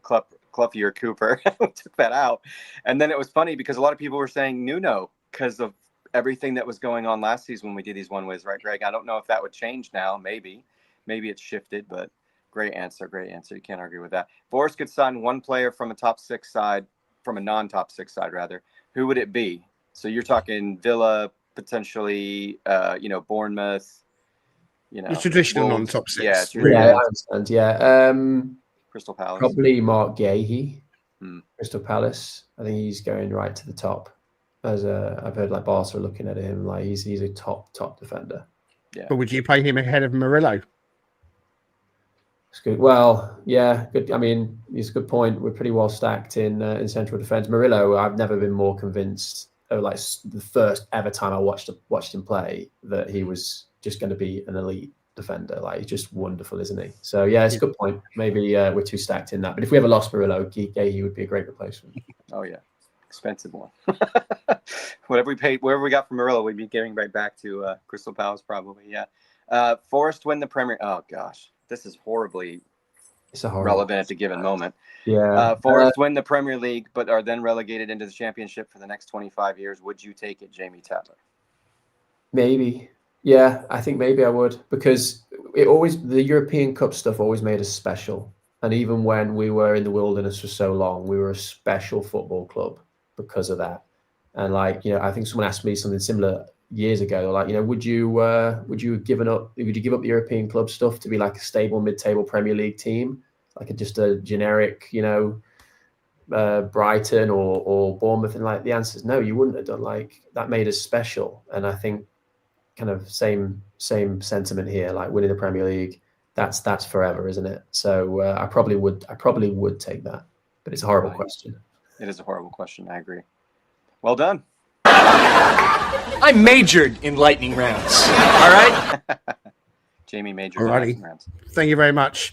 Cloughy or Cooper. We took that out, and then it was funny because a lot of people were saying Nuno because of everything that was going on last season when we did these one ways, right, Greg? I don't know if that would change now. Maybe it's shifted, but great answer. You can't argue with that. Forest could sign one player from a top six side, from a non-top six side rather. Who would it be? So you're talking Villa, potentially, Bournemouth. The traditional non-top six. Yeah, I understand. Yeah. Crystal Palace. Probably Mark Gahey, Crystal Palace. I think he's going right to the top. I've heard like Barca are looking at him like he's a top defender. Yeah. But would you play him ahead of Murillo? It's good. Well, yeah, good. I mean, it's a good point. We're pretty well stacked in central defence. Murillo, I've never been more convinced. Like the first ever time I watched him play, that he was just going to be an elite defender. Like, he's just wonderful, isn't he? So yeah, it's a good point. Maybe we're too stacked in that. But if we ever lost Murillo, he would be a great replacement. Oh yeah, expensive one. Whatever we paid, whatever we got from Murillo, we'd be giving right back to Crystal Palace probably. Yeah. Forest win the Premier. Oh gosh, this is horribly relevant at the given moment. Yeah. Forest win the Premier League, but are then relegated into the Championship for the next 25 years. Would you take it, Jamie Tatler? Maybe. Yeah, I think maybe I would, because the European Cup stuff always made us special. And even when we were in the wilderness for so long, we were a special football club because of that. And like, I think someone asked me something similar years ago. Like, would you give up the European club stuff to be like a stable mid-table Premier League team, like just a generic, Brighton or Bournemouth? And like, the answer is no, you wouldn't have done. Like, that made us special. And I think kind of same sentiment here, like winning the Premier League, that's forever, isn't it? So I probably would take that, but it's a horrible question. It is a horrible question. I agree. Well done. I majored in lightning rounds. All right. Jamie majored in lightning rounds. Thank you very much.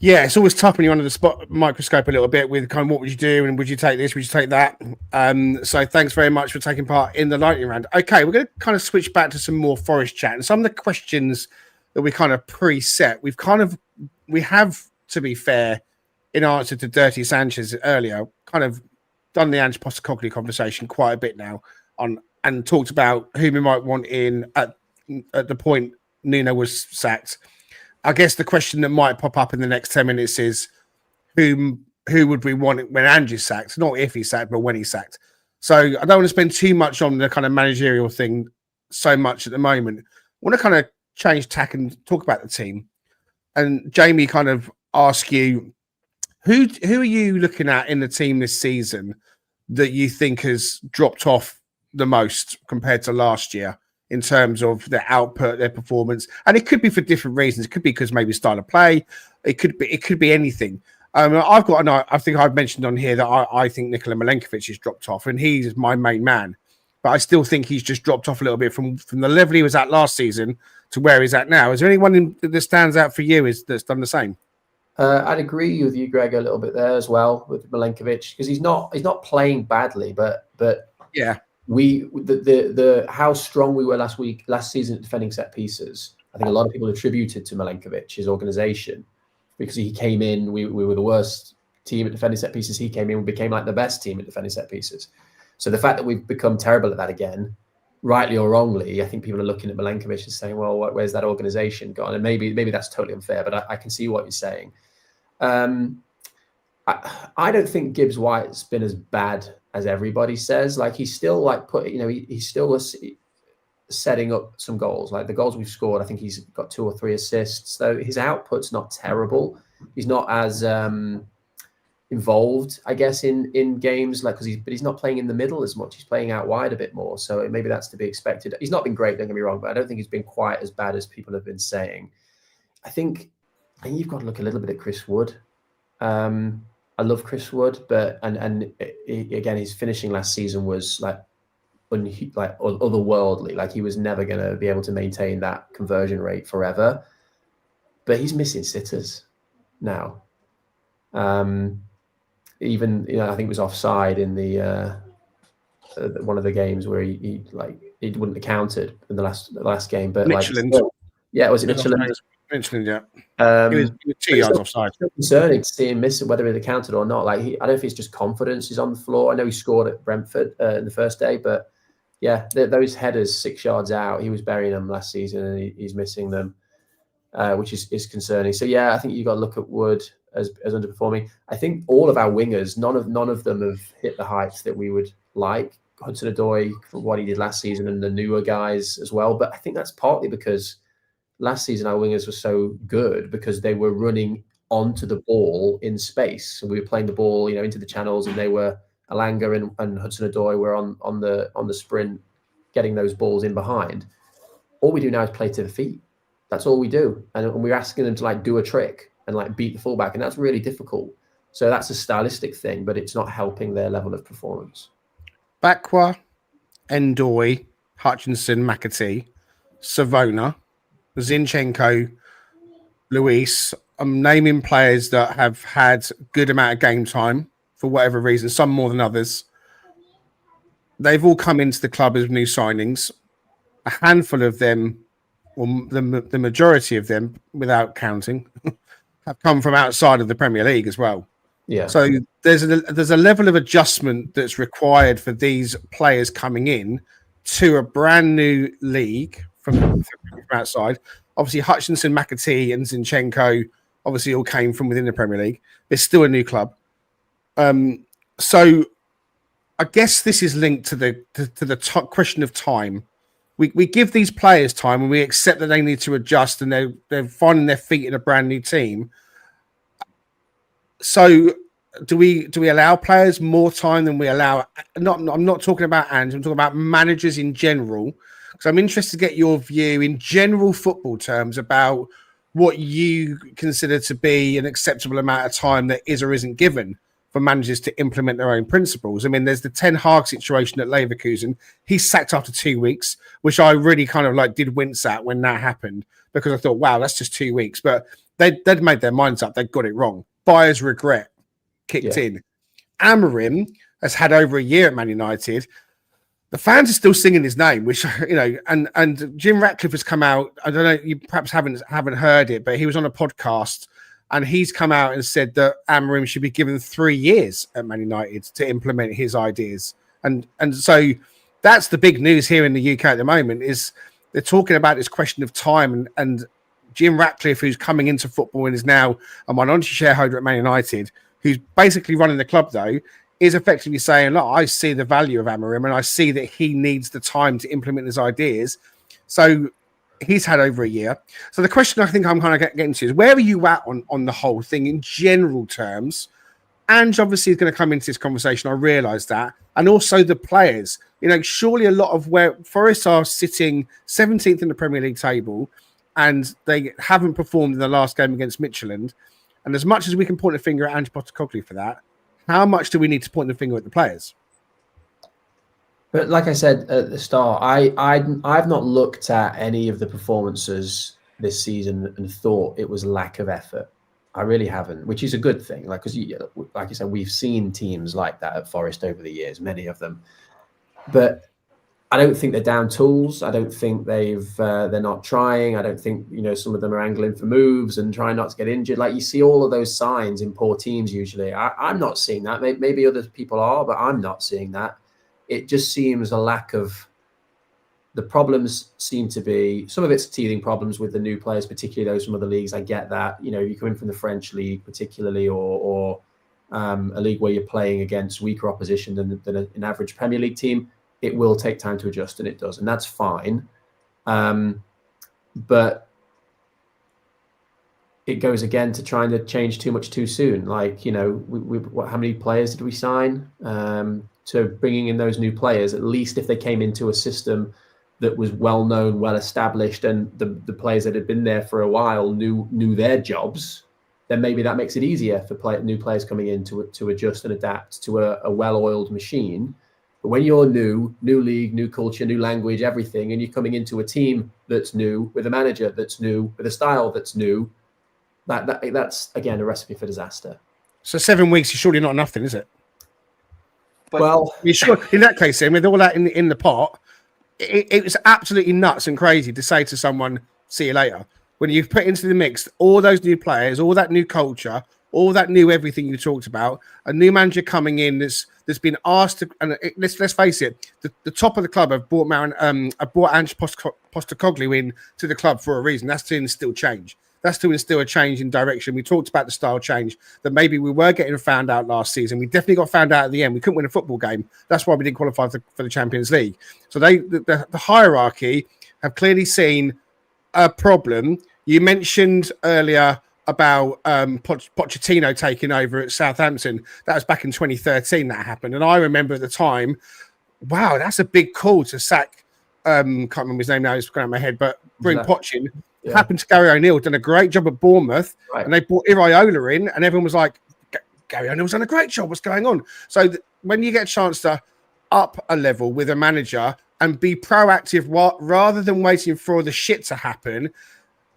Yeah, it's always tough when you're under the spot microscope a little bit with kind of what would you do and would you take this, would you take that? So thanks very much for taking part in the lightning round. Okay, we're going to kind of switch back to some more Forest chat, and some of the questions that we kind of preset. We have, to be fair, in answer to Dirty Sanchez earlier, kind of done the Ange Postecoglou conversation quite a bit now and talked about who we might want in at the point Nuno was sacked. I guess the question that might pop up in the next 10 minutes is who would we want when Ange is sacked? Not if he's sacked, but when he's sacked. So I don't want to spend too much on the kind of managerial thing so much at the moment. I want to kind of change tack and talk about the team. And Jamie, kind of ask you, who are you looking at in the team this season that you think has dropped off the most compared to last year in terms of their output, their performance? And it could be for different reasons. It could be because maybe style of play. It could be anything. I think I've mentioned on here that I think Nikola Milenkovic has dropped off, and he's my main man. But I still think he's just dropped off a little bit from the level he was at last season to where he's at now. Is there anyone that stands out for you that's done the same? I'd agree with you, Greg, a little bit there as well with Milenkovic, because he's not playing badly, but yeah, the how strong we were last season at defending set pieces. I think a lot of people attributed to Milenkovic, his organisation, because he came in. We were the worst team at defending set pieces. He came in, we became like the best team at defending set pieces. So the fact that we've become terrible at that again, rightly or wrongly, I think people are looking at Milenkovic and saying, well, where's that organisation gone? And maybe that's totally unfair, but I can see what you're saying. I don't think Gibbs White's been as bad as everybody says. Like, he's still he's still setting up some goals. Like the goals we've scored, I think he's got 2 or 3 assists. So his output's not terrible. He's not as involved, I guess, in games, like, but he's not playing in the middle as much. He's playing out wide a bit more. So maybe that's to be expected. He's not been great, don't get me wrong, but I don't think he's been quite as bad as people have been saying. I think you've got to look a little bit at Chris Wood. I love Chris Wood, but again, his finishing last season was like otherworldly. Like, he was never going to be able to maintain that conversion rate forever. But he's missing sitters now. Even I think it was offside in the one of the games where he wouldn't have counted in the last game. But Michelin. Was it Michelin? Michelin, yeah. He was 2 yards offside. It's concerning to see him miss it, whether it counted or not. Like, I don't know if it's just confidence he's on the floor. I know he scored at Brentford in the first day, but yeah, those headers 6 yards out, he was burying them last season, and he's missing them, which is concerning. So yeah, I think you've got to look at Wood as underperforming. I think all of our wingers, none of them have hit the heights that we would like. Hudson-Odoi, for what he did last season, and the newer guys as well. But I think that's partly because last season our wingers were so good because they were running onto the ball in space. So we were playing the ball, into the channels, and they were Alanga and Hudson-Odoi were on the sprint, getting those balls in behind. All we do now is play to the feet. That's all we do. And we're asking them to like do a trick and like beat the fullback. And that's really difficult. So that's a stylistic thing, but it's not helping their level of performance. Bakwa, Endoy, Hutchinson, McAtee, Savona, Zinchenko, Luis. I'm naming players that have had good amount of game time for whatever reason, some more than others. They've all come into the club as new signings. A handful of them, or the majority of them, without counting, have come from outside of the Premier League as well. Yeah. So there's a level of adjustment that's required for these players coming in to a brand new league from outside. Obviously, Hutchinson, McAtee, and Zinchenko obviously all came from within the Premier League. It's still a new club. So I guess this is linked to the question of time. We give these players time and we accept that they need to adjust and they're finding their feet in a brand new team. So do we allow players more time than we allow? I'm not talking about Ange. I'm talking about managers in general, because I'm interested to get your view in general football terms about what you consider to be an acceptable amount of time that is or isn't given for managers to implement their own principles. I mean, there's the Ten Hag situation at Leverkusen. He's sacked after 2 weeks, which I really kind of like did wince at when that happened, because I thought, wow, that's just 2 weeks. But they'd made their minds up. They got it wrong. Buyer's regret kicked in. Amorim has had over a year at Man United. The fans are still singing his name, which, you know, and Jim Ratcliffe has come out. I don't know, you perhaps haven't heard it, but he was on a podcast and he's come out and said that Amorim should be given 3 years at Man United to implement his ideas. And so that's the big news here in the UK at the moment, is they're talking about this question of time, and Jim Ratcliffe, who's coming into football and is now a minority shareholder at Man United, who's basically running the club though, is effectively saying, look, I see the value of Amorim and I see that he needs the time to implement his ideas. So he's had over a year. So the question I think I'm kind of getting to is, where are you at on the whole thing in general terms? Ange obviously is going to come into this conversation. I realise that. And also the players. You know, surely a lot of where Forest are sitting 17th in the Premier League table and they haven't performed in the last game against Midtjylland. And as much as we can point a finger at Ange Postecoglou for that, how much do we need to point the finger at the players? But like I said at the start, I've not looked at any of the performances this season and thought it was lack of effort. I really haven't, which is a good thing. Like, because like I said, we've seen teams like that at Forest over the years, many of them. But I don't think they're down tools. I don't think they're not trying. I don't think, you know, some of them are angling for moves and trying not to get injured. Like, you see all of those signs in poor teams usually. I'm not seeing that. Maybe other people are, but I'm not seeing that. It just seems a lack of. The problems seem to be, some of it's teething problems with the new players, particularly those from other leagues. I get that. You know, you come in from the French league, particularly, or a league where you're playing against weaker opposition than an average Premier League team. It will take time to adjust, and it does, and that's fine. But it goes again to trying to change too much too soon. Like, you know, how many players did we sign? To bringing in those new players, at least if they came into a system that was well known, well established, and the players that had been there for a while knew their jobs, then maybe that makes it easier for new players coming in to adjust and adapt to a well-oiled machine. But when you're new league, new culture, new language, everything, and you're coming into a team that's new, with a manager that's new, with a style that's new, that's again a recipe for disaster. So 7 weeks is surely not enough then, is it? But, well, you sure in that case, then, with all that in the pot, it was absolutely nuts and crazy to say to someone, see you later. When you've put into the mix all those new players, all that new culture, all that new everything you talked about, a new manager coming in that's been asked to, and let's face it, the top of the club have brought Ange Postecoglou in to the club for a reason. That's to instill change. That's to instill a change in direction. We talked about the style change that maybe we were getting found out last season. We definitely got found out at the end. We couldn't win a football game. That's why we didn't qualify for the Champions League. So the hierarchy have clearly seen a problem. You mentioned earlier about Pochettino taking over at Southampton. That was back in 2013 that happened. And I remember at the time, wow, that's a big call to sack. Can't remember his name now, it's gone out of my head, but bring Poch in. happened to Gary O'Neill, done a great job at Bournemouth, and they brought Iriola in, and everyone was like, Gary O'Neill's done a great job. What's going on? So when you get a chance to up a level with a manager and be proactive rather than waiting for the shit to happen,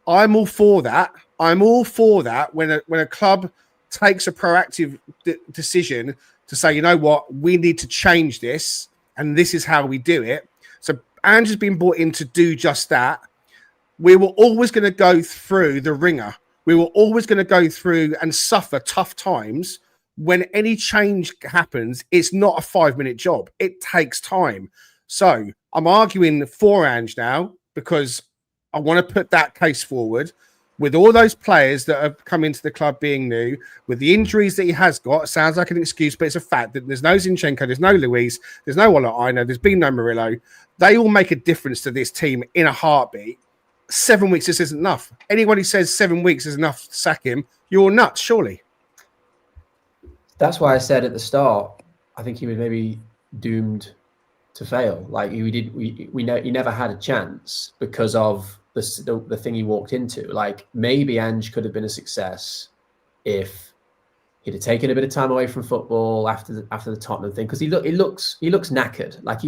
I'm all for that. I'm all for that when a club takes a proactive decision to say, you know what, we need to change this, and this is how we do it. So Ange has been brought in to do just that. We were always going to go through the ringer. We were always going to go through and suffer tough times. When any change happens, it's not a 5-minute job. It takes time. So I'm arguing for Ange now because I want to put that case forward with all those players that have come into the club being new, with the injuries that he has got. It sounds like an excuse, but it's a fact that there's no Zinchenko, there's no Luis, there's no Olaina, there's been no Murillo. They all make a difference to this team in a heartbeat. 7 weeks just isn't enough. Anyone who says 7 weeks is enough to sack him, you're nuts, surely. That's why I said at the start, I think he was maybe doomed to fail. Like we know he never had a chance because of the thing he walked into. Like maybe Ange could have been a success if he'd have taken a bit of time away from football after the Tottenham thing, because he looks knackered. Like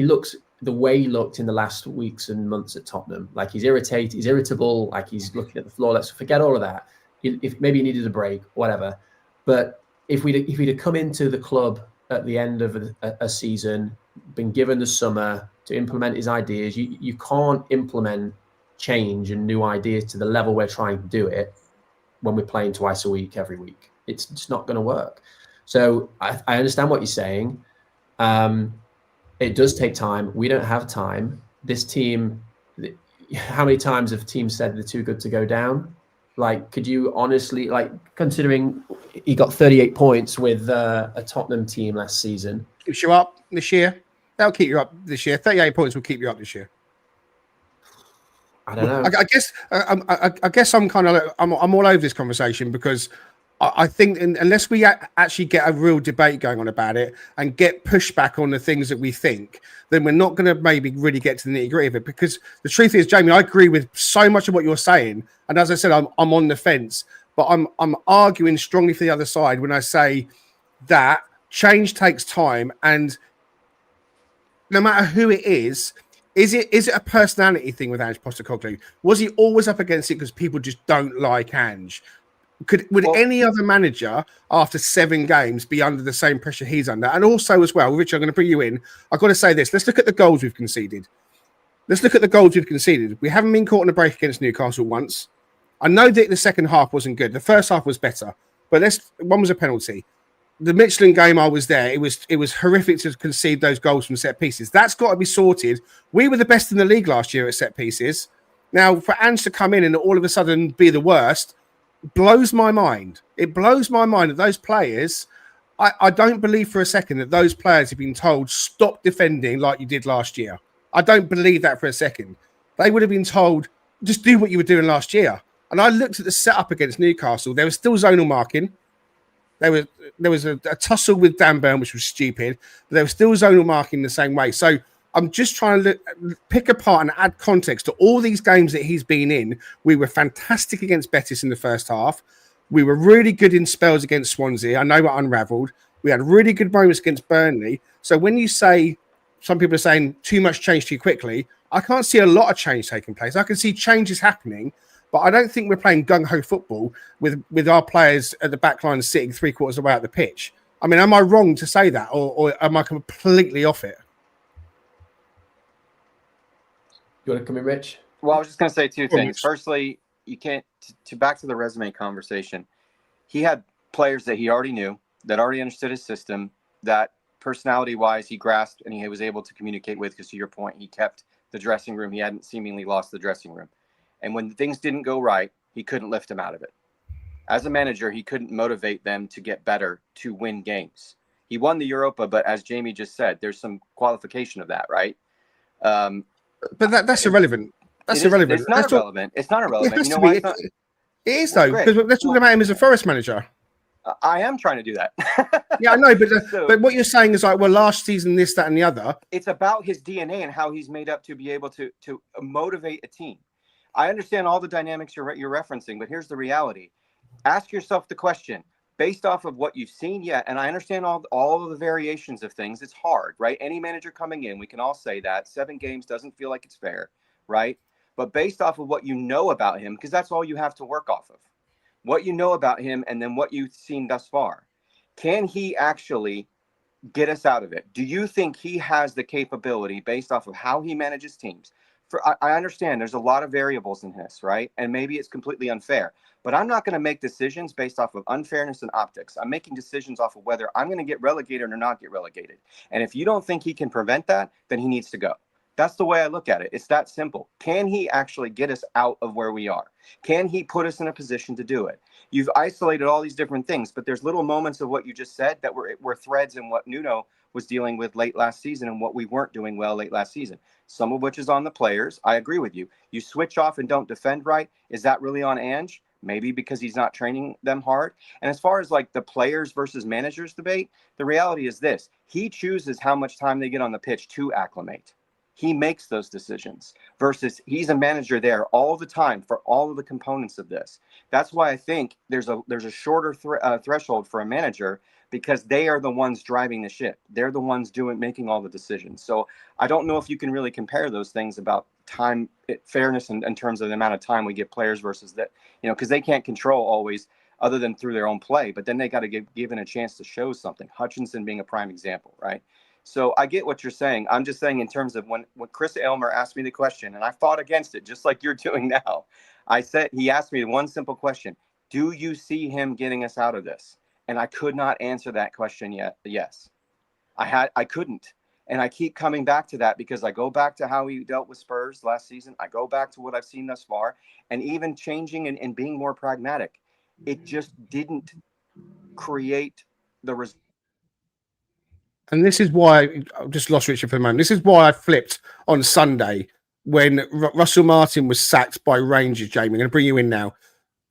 the way he looked in the last weeks and months at Tottenham. Like he's irritated, he's irritable, like he's looking at the floor. Let's forget all of that. If maybe he needed a break, whatever. But if we'd have come into the club at the end of a season, been given the summer to implement his ideas, you can't implement change and new ideas to the level we're trying to do it when we're playing twice a week, every week. It's just not going to work. So I understand what you're saying. It does take time. We don't have time. This team, how many times have teams said they're too good to go down? Like, could you honestly, like, considering he got 38 points with a Tottenham team last season? Keeps you up this year. That'll keep you up this year. 38 points will keep you up this year. I don't know. I guess I'm kind of I'm all over this conversation because I think unless we actually get a real debate going on about it and get pushback on the things that we think, then we're not going to maybe really get to the nitty gritty of it. Because the truth is, Jamie, I agree with so much of what you're saying, and as I said, I'm on the fence, but I'm arguing strongly for the other side when I say that change takes time, and no matter who it is it a personality thing with Ange Postecoglou? Was he always up against it because people just don't like Ange? Would any other manager after 7 games be under the same pressure he's under? And also as well, Richard, I'm going to bring you in. I've got to say this. Let's look at the goals we've conceded. We haven't been caught in a break against Newcastle once. I know that the second half wasn't good. The first half was better, but one was a penalty. The Michelin game, I was there. It was horrific to concede those goals from set pieces. That's got to be sorted. We were the best in the league last year at set pieces. Now, for Ange to come in and all of a sudden be the worst blows my mind. It blows my mind that those players, I don't believe for a second that those players have been told, stop defending like you did last year. I don't believe that for a second. They would have been told, just do what you were doing last year. And I looked at the setup against Newcastle. There was still zonal marking. There was a tussle with Dan Burn, which was stupid, but there was still zonal marking the same way. So I'm just trying to pick apart and add context to all these games that he's been in. We were fantastic against Betis in the first half. We were really good in spells against Swansea. I know we're unravelled. We had really good moments against Burnley. So when you say, some people are saying too much change too quickly, I can't see a lot of change taking place. I can see changes happening, but I don't think we're playing gung-ho football with our players at the back line sitting 3/4 of the way out the pitch. I mean, am I wrong to say that, or am I completely off it? You want to come in, Rich? Well, I was just going to say 2 things. Firstly, you can't, to back to the resume conversation, he had players that he already knew, that already understood his system, that personality-wise he grasped and he was able to communicate with, because to your point, he kept the dressing room. He hadn't seemingly lost the dressing room. And when things didn't go right, he couldn't lift them out of it. As a manager, he couldn't motivate them to get better, to win games. He won the Europa, but as Jamie just said, there's some qualification of that, right? But that's irrelevant. Irrelevant. It's not irrelevant. It's not irrelevant. You know why? It is, though, because we're talking about him as a Forest manager. I am trying to do that. Yeah, I know, but what you're saying is like, well, last season, this, that, and the other. It's about his DNA and how he's made up to be able to motivate a team. I understand all the dynamics you're referencing, but here's the reality. Ask yourself the question, based off of what you've seen yet, and I understand all of the variations of things. It's hard, right? Any manager coming in, we can all say that 7 games doesn't feel like it's fair, right? But based off of what you know about him, because that's all you have to work off of, what you know about him and then what you've seen thus far, can he actually get us out of it? Do you think he has the capability based off of how he manages teams? I understand there's a lot of variables in this, right? And maybe it's completely unfair, but I'm not going to make decisions based off of unfairness and optics. I'm making decisions off of whether I'm going to get relegated or not get relegated. And if you don't think he can prevent that, then he needs to go. That's the way I look at it. It's that simple. Can he actually get us out of where we are? Can he put us in a position to do it? You've isolated all these different things, but there's little moments of what you just said that were threads in what Nuno was dealing with late last season and what we weren't doing well late last season. Some of which is on the players. I agree with you. You switch off and don't defend right. Is that really on Ange? Maybe because he's not training them hard. And as far as like the players versus managers debate, the reality is this. He chooses how much time they get on the pitch to acclimate. He makes those decisions versus he's a manager there all the time for all of the components of this. That's why I think there's a shorter threshold for a manager, because they are the ones driving the ship. They're the ones making all the decisions. So I don't know if you can really compare those things about time, fairness in terms of the amount of time we give players versus that, because they can't control always other than through their own play, but then they got to get given a chance to show something. Hutchinson being a prime example, right? So I get what you're saying. I'm just saying in terms of when Chris Aylmer asked me the question, and I fought against it just like you're doing now. He asked me one simple question. Do you see him getting us out of this? And I could not answer that question yet. Yes, I couldn't. And I keep coming back to that because I go back to how he dealt with Spurs last season. I go back to what I've seen thus far, and even changing and being more pragmatic. It just didn't create the result. And this is why I just lost Richard for a moment. This is why I flipped on Sunday when Russell Martin was sacked by Rangers. Jamie, I'm going to bring you in now.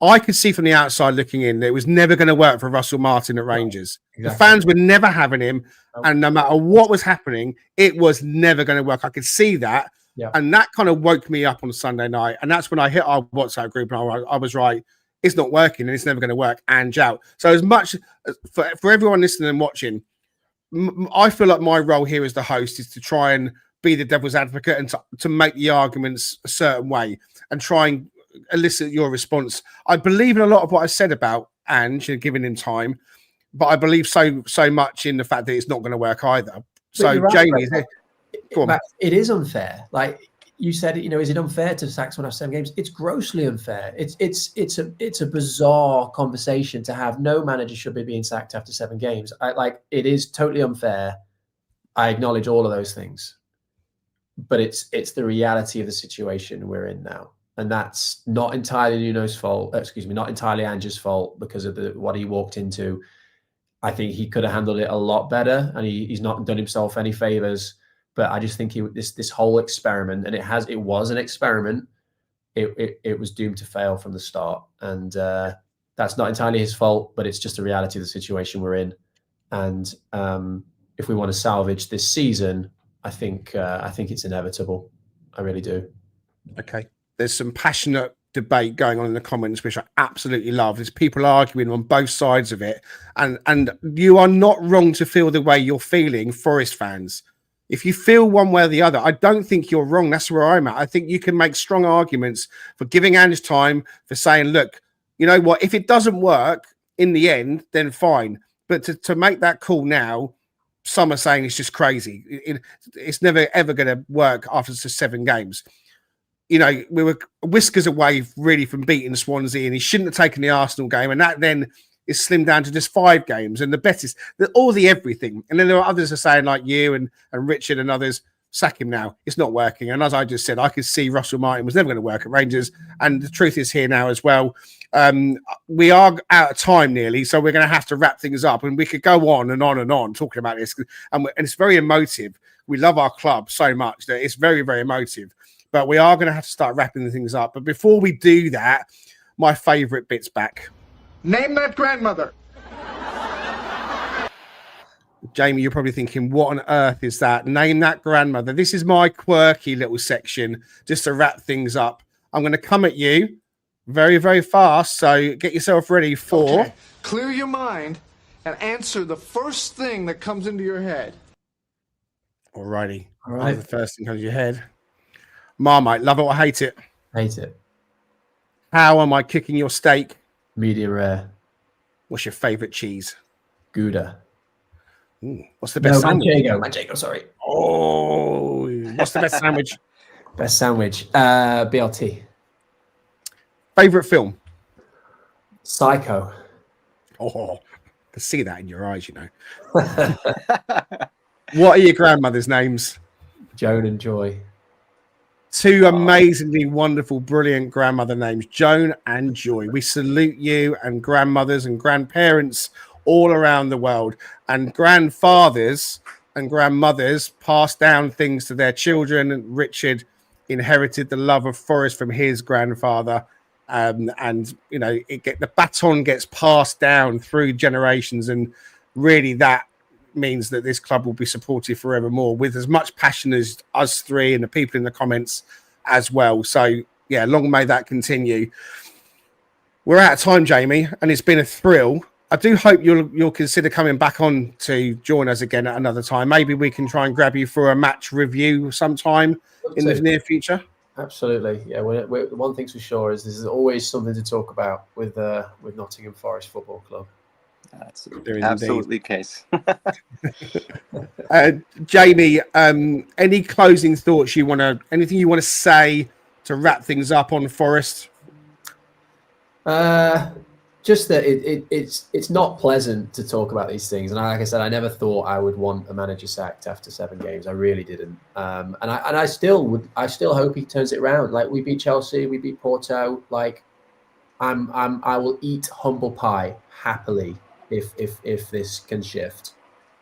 I could see from the outside looking in that it was never going to work for Russell Martin at Rangers. Exactly. The fans were never having him. And no matter what was happening, it was never going to work. I could see that. Yeah. And that kind of woke me up on Sunday night. And that's when I hit our WhatsApp group and I was right. It's not working and it's never going to work. Ange out. So as much for everyone listening and watching, I feel like my role here as the host is to try and be the devil's advocate and to make the arguments a certain way and try and elicit your response. I believe in a lot of what I said about Ange and giving him time, but I believe so much in the fact that it's not going to work either. So, Jamie, go on. It is unfair. Like you said, is it unfair to sack someone after 7 games? It's grossly unfair. It's a bizarre conversation to have. No manager should be being sacked after 7 games. It is totally unfair. I acknowledge all of those things, but it's the reality of the situation we're in now. And that's not entirely Nuno's fault. Not entirely Ange's fault because of what he walked into. I think he could have handled it a lot better, and he's not done himself any favors. But I just think this whole experiment, and it was an experiment. It was doomed to fail from the start, and that's not entirely his fault. But it's just a reality of the situation we're in. And if we want to salvage this season, I think it's inevitable. I really do. Okay. There's some passionate debate going on in the comments, which I absolutely love. There's people arguing on both sides of it. And you are not wrong to feel the way you're feeling, Forest fans. If you feel one way or the other, I don't think you're wrong. That's where I'm at. I think you can make strong arguments for giving Ange time, for saying, look, you know what, if it doesn't work in the end, then fine. But to make that call now, some are saying it's just crazy. It's never, ever going to work after 7 games. We were whiskers away really from beating Swansea, and he shouldn't have taken the Arsenal game. And that then is slimmed down to just 5 games. And the bet is all the everything. And then there are others are saying, like you and Richard and others, sack him now. It's not working. And as I just said, I could see Russell Martin was never going to work at Rangers. And the truth is here now as well. We are out of time nearly, so we're going to have to wrap things up. And we could go on and on and on talking about this. And it's very emotive. We love our club so much that it's very, very emotive. But we are going to have to start wrapping things up. But before we do that, my favourite bit's back. Name that grandmother. Jamie, you're probably thinking, what on earth is that? Name that grandmother. This is my quirky little section just to wrap things up. I'm going to come at you very, very fast. So get yourself ready for... Okay. Clear your mind and answer the first thing that comes into your head. Alrighty. All right. The first thing comes to your head. Marmite, love it or hate it? Hate it. How am I cooking your steak? Medium rare. What's your favourite cheese? Gouda. Ooh, what's the best sandwich? Manchego, sorry. Oh, what's the best sandwich? Best sandwich. BLT. Favourite film? Psycho. Oh, I can see that in your eyes, you know. What are your grandmother's names? Joan and Joy. Two amazingly wonderful, brilliant grandmother names, Joan and Joy. We salute you and grandmothers and grandparents all around the world. And grandfathers and grandmothers pass down things to their children. Richard inherited the love of Forest from his grandfather. And you know, the baton gets passed down through generations. And really that means that this club will be supported forevermore with as much passion as us three and the people in the comments as well. So yeah, long may that continue. We're out of time, Jamie, and it's been a thrill. I do hope you'll consider coming back on to join us again at another time. Maybe we can try and grab you for a match review sometime in the near future. Absolutely, yeah. One thing's for sure is there's always something to talk about with Nottingham Forest Football Club. That's absolutely the case. Jamie, any closing thoughts anything you want to say to wrap things up on Forest? Just that it's not pleasant to talk about these things, and like I said, I never thought I would want a manager sacked after 7 games. I really didn't, and I still hope he turns it around. Like, we beat Chelsea, we beat Porto. Like, I will eat humble pie happily if this can shift.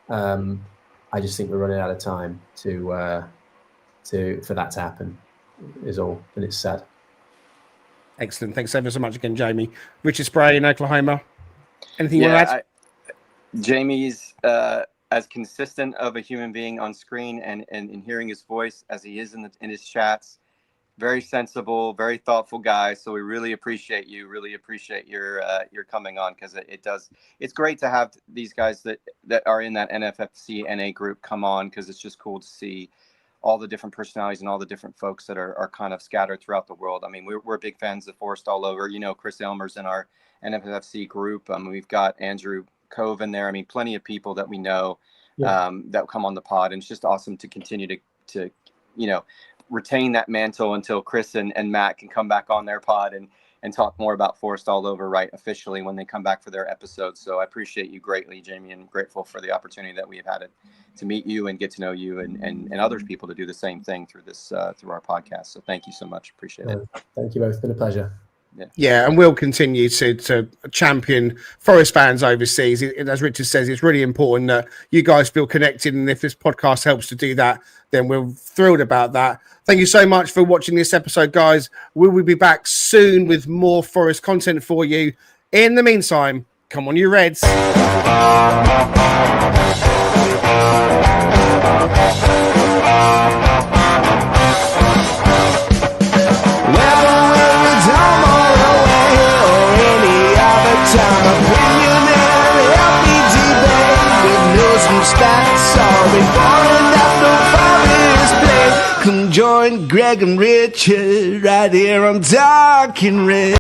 I just think we're running out of time for that to happen. Is all, and it's sad. Excellent. Thanks ever so much again, Jamie. Richard Spray in Oklahoma. Anything you want to add? Jamie's as consistent of a human being on screen and in hearing his voice as he is in his chats. Very sensible, very thoughtful guy. So we really appreciate you. Really appreciate your coming on, because it's great to have these guys that are in that NFFC NA group come on, because it's just cool to see all the different personalities and all the different folks that are kind of scattered throughout the world. I mean, we're big fans of Forest all over. You know, Chris Elmer's in our NFFC group. We've got Andrew Cove in there. I mean, plenty of people that we know that come on the pod. And it's just awesome to continue to retain that mantle until Chris and Matt can come back on their pod and talk more about Forest all over, right, officially, when they come back for their episodes. So I appreciate you greatly, Jamie, and grateful for the opportunity that we've had to meet you and get to know you and other people to do the same thing through our podcast. So thank you so much. Appreciate it. Thank you both. It's been a pleasure. Yeah, and we'll continue to champion Forest fans overseas. As Richard says, it's really important that you guys feel connected, and if this podcast helps to do that, then we're thrilled about that. Thank you so much for watching this episode, guys. We will be back soon with more Forest content for you. In the meantime, come on, you Reds. Come join Greg and Richard right here on Talking Red.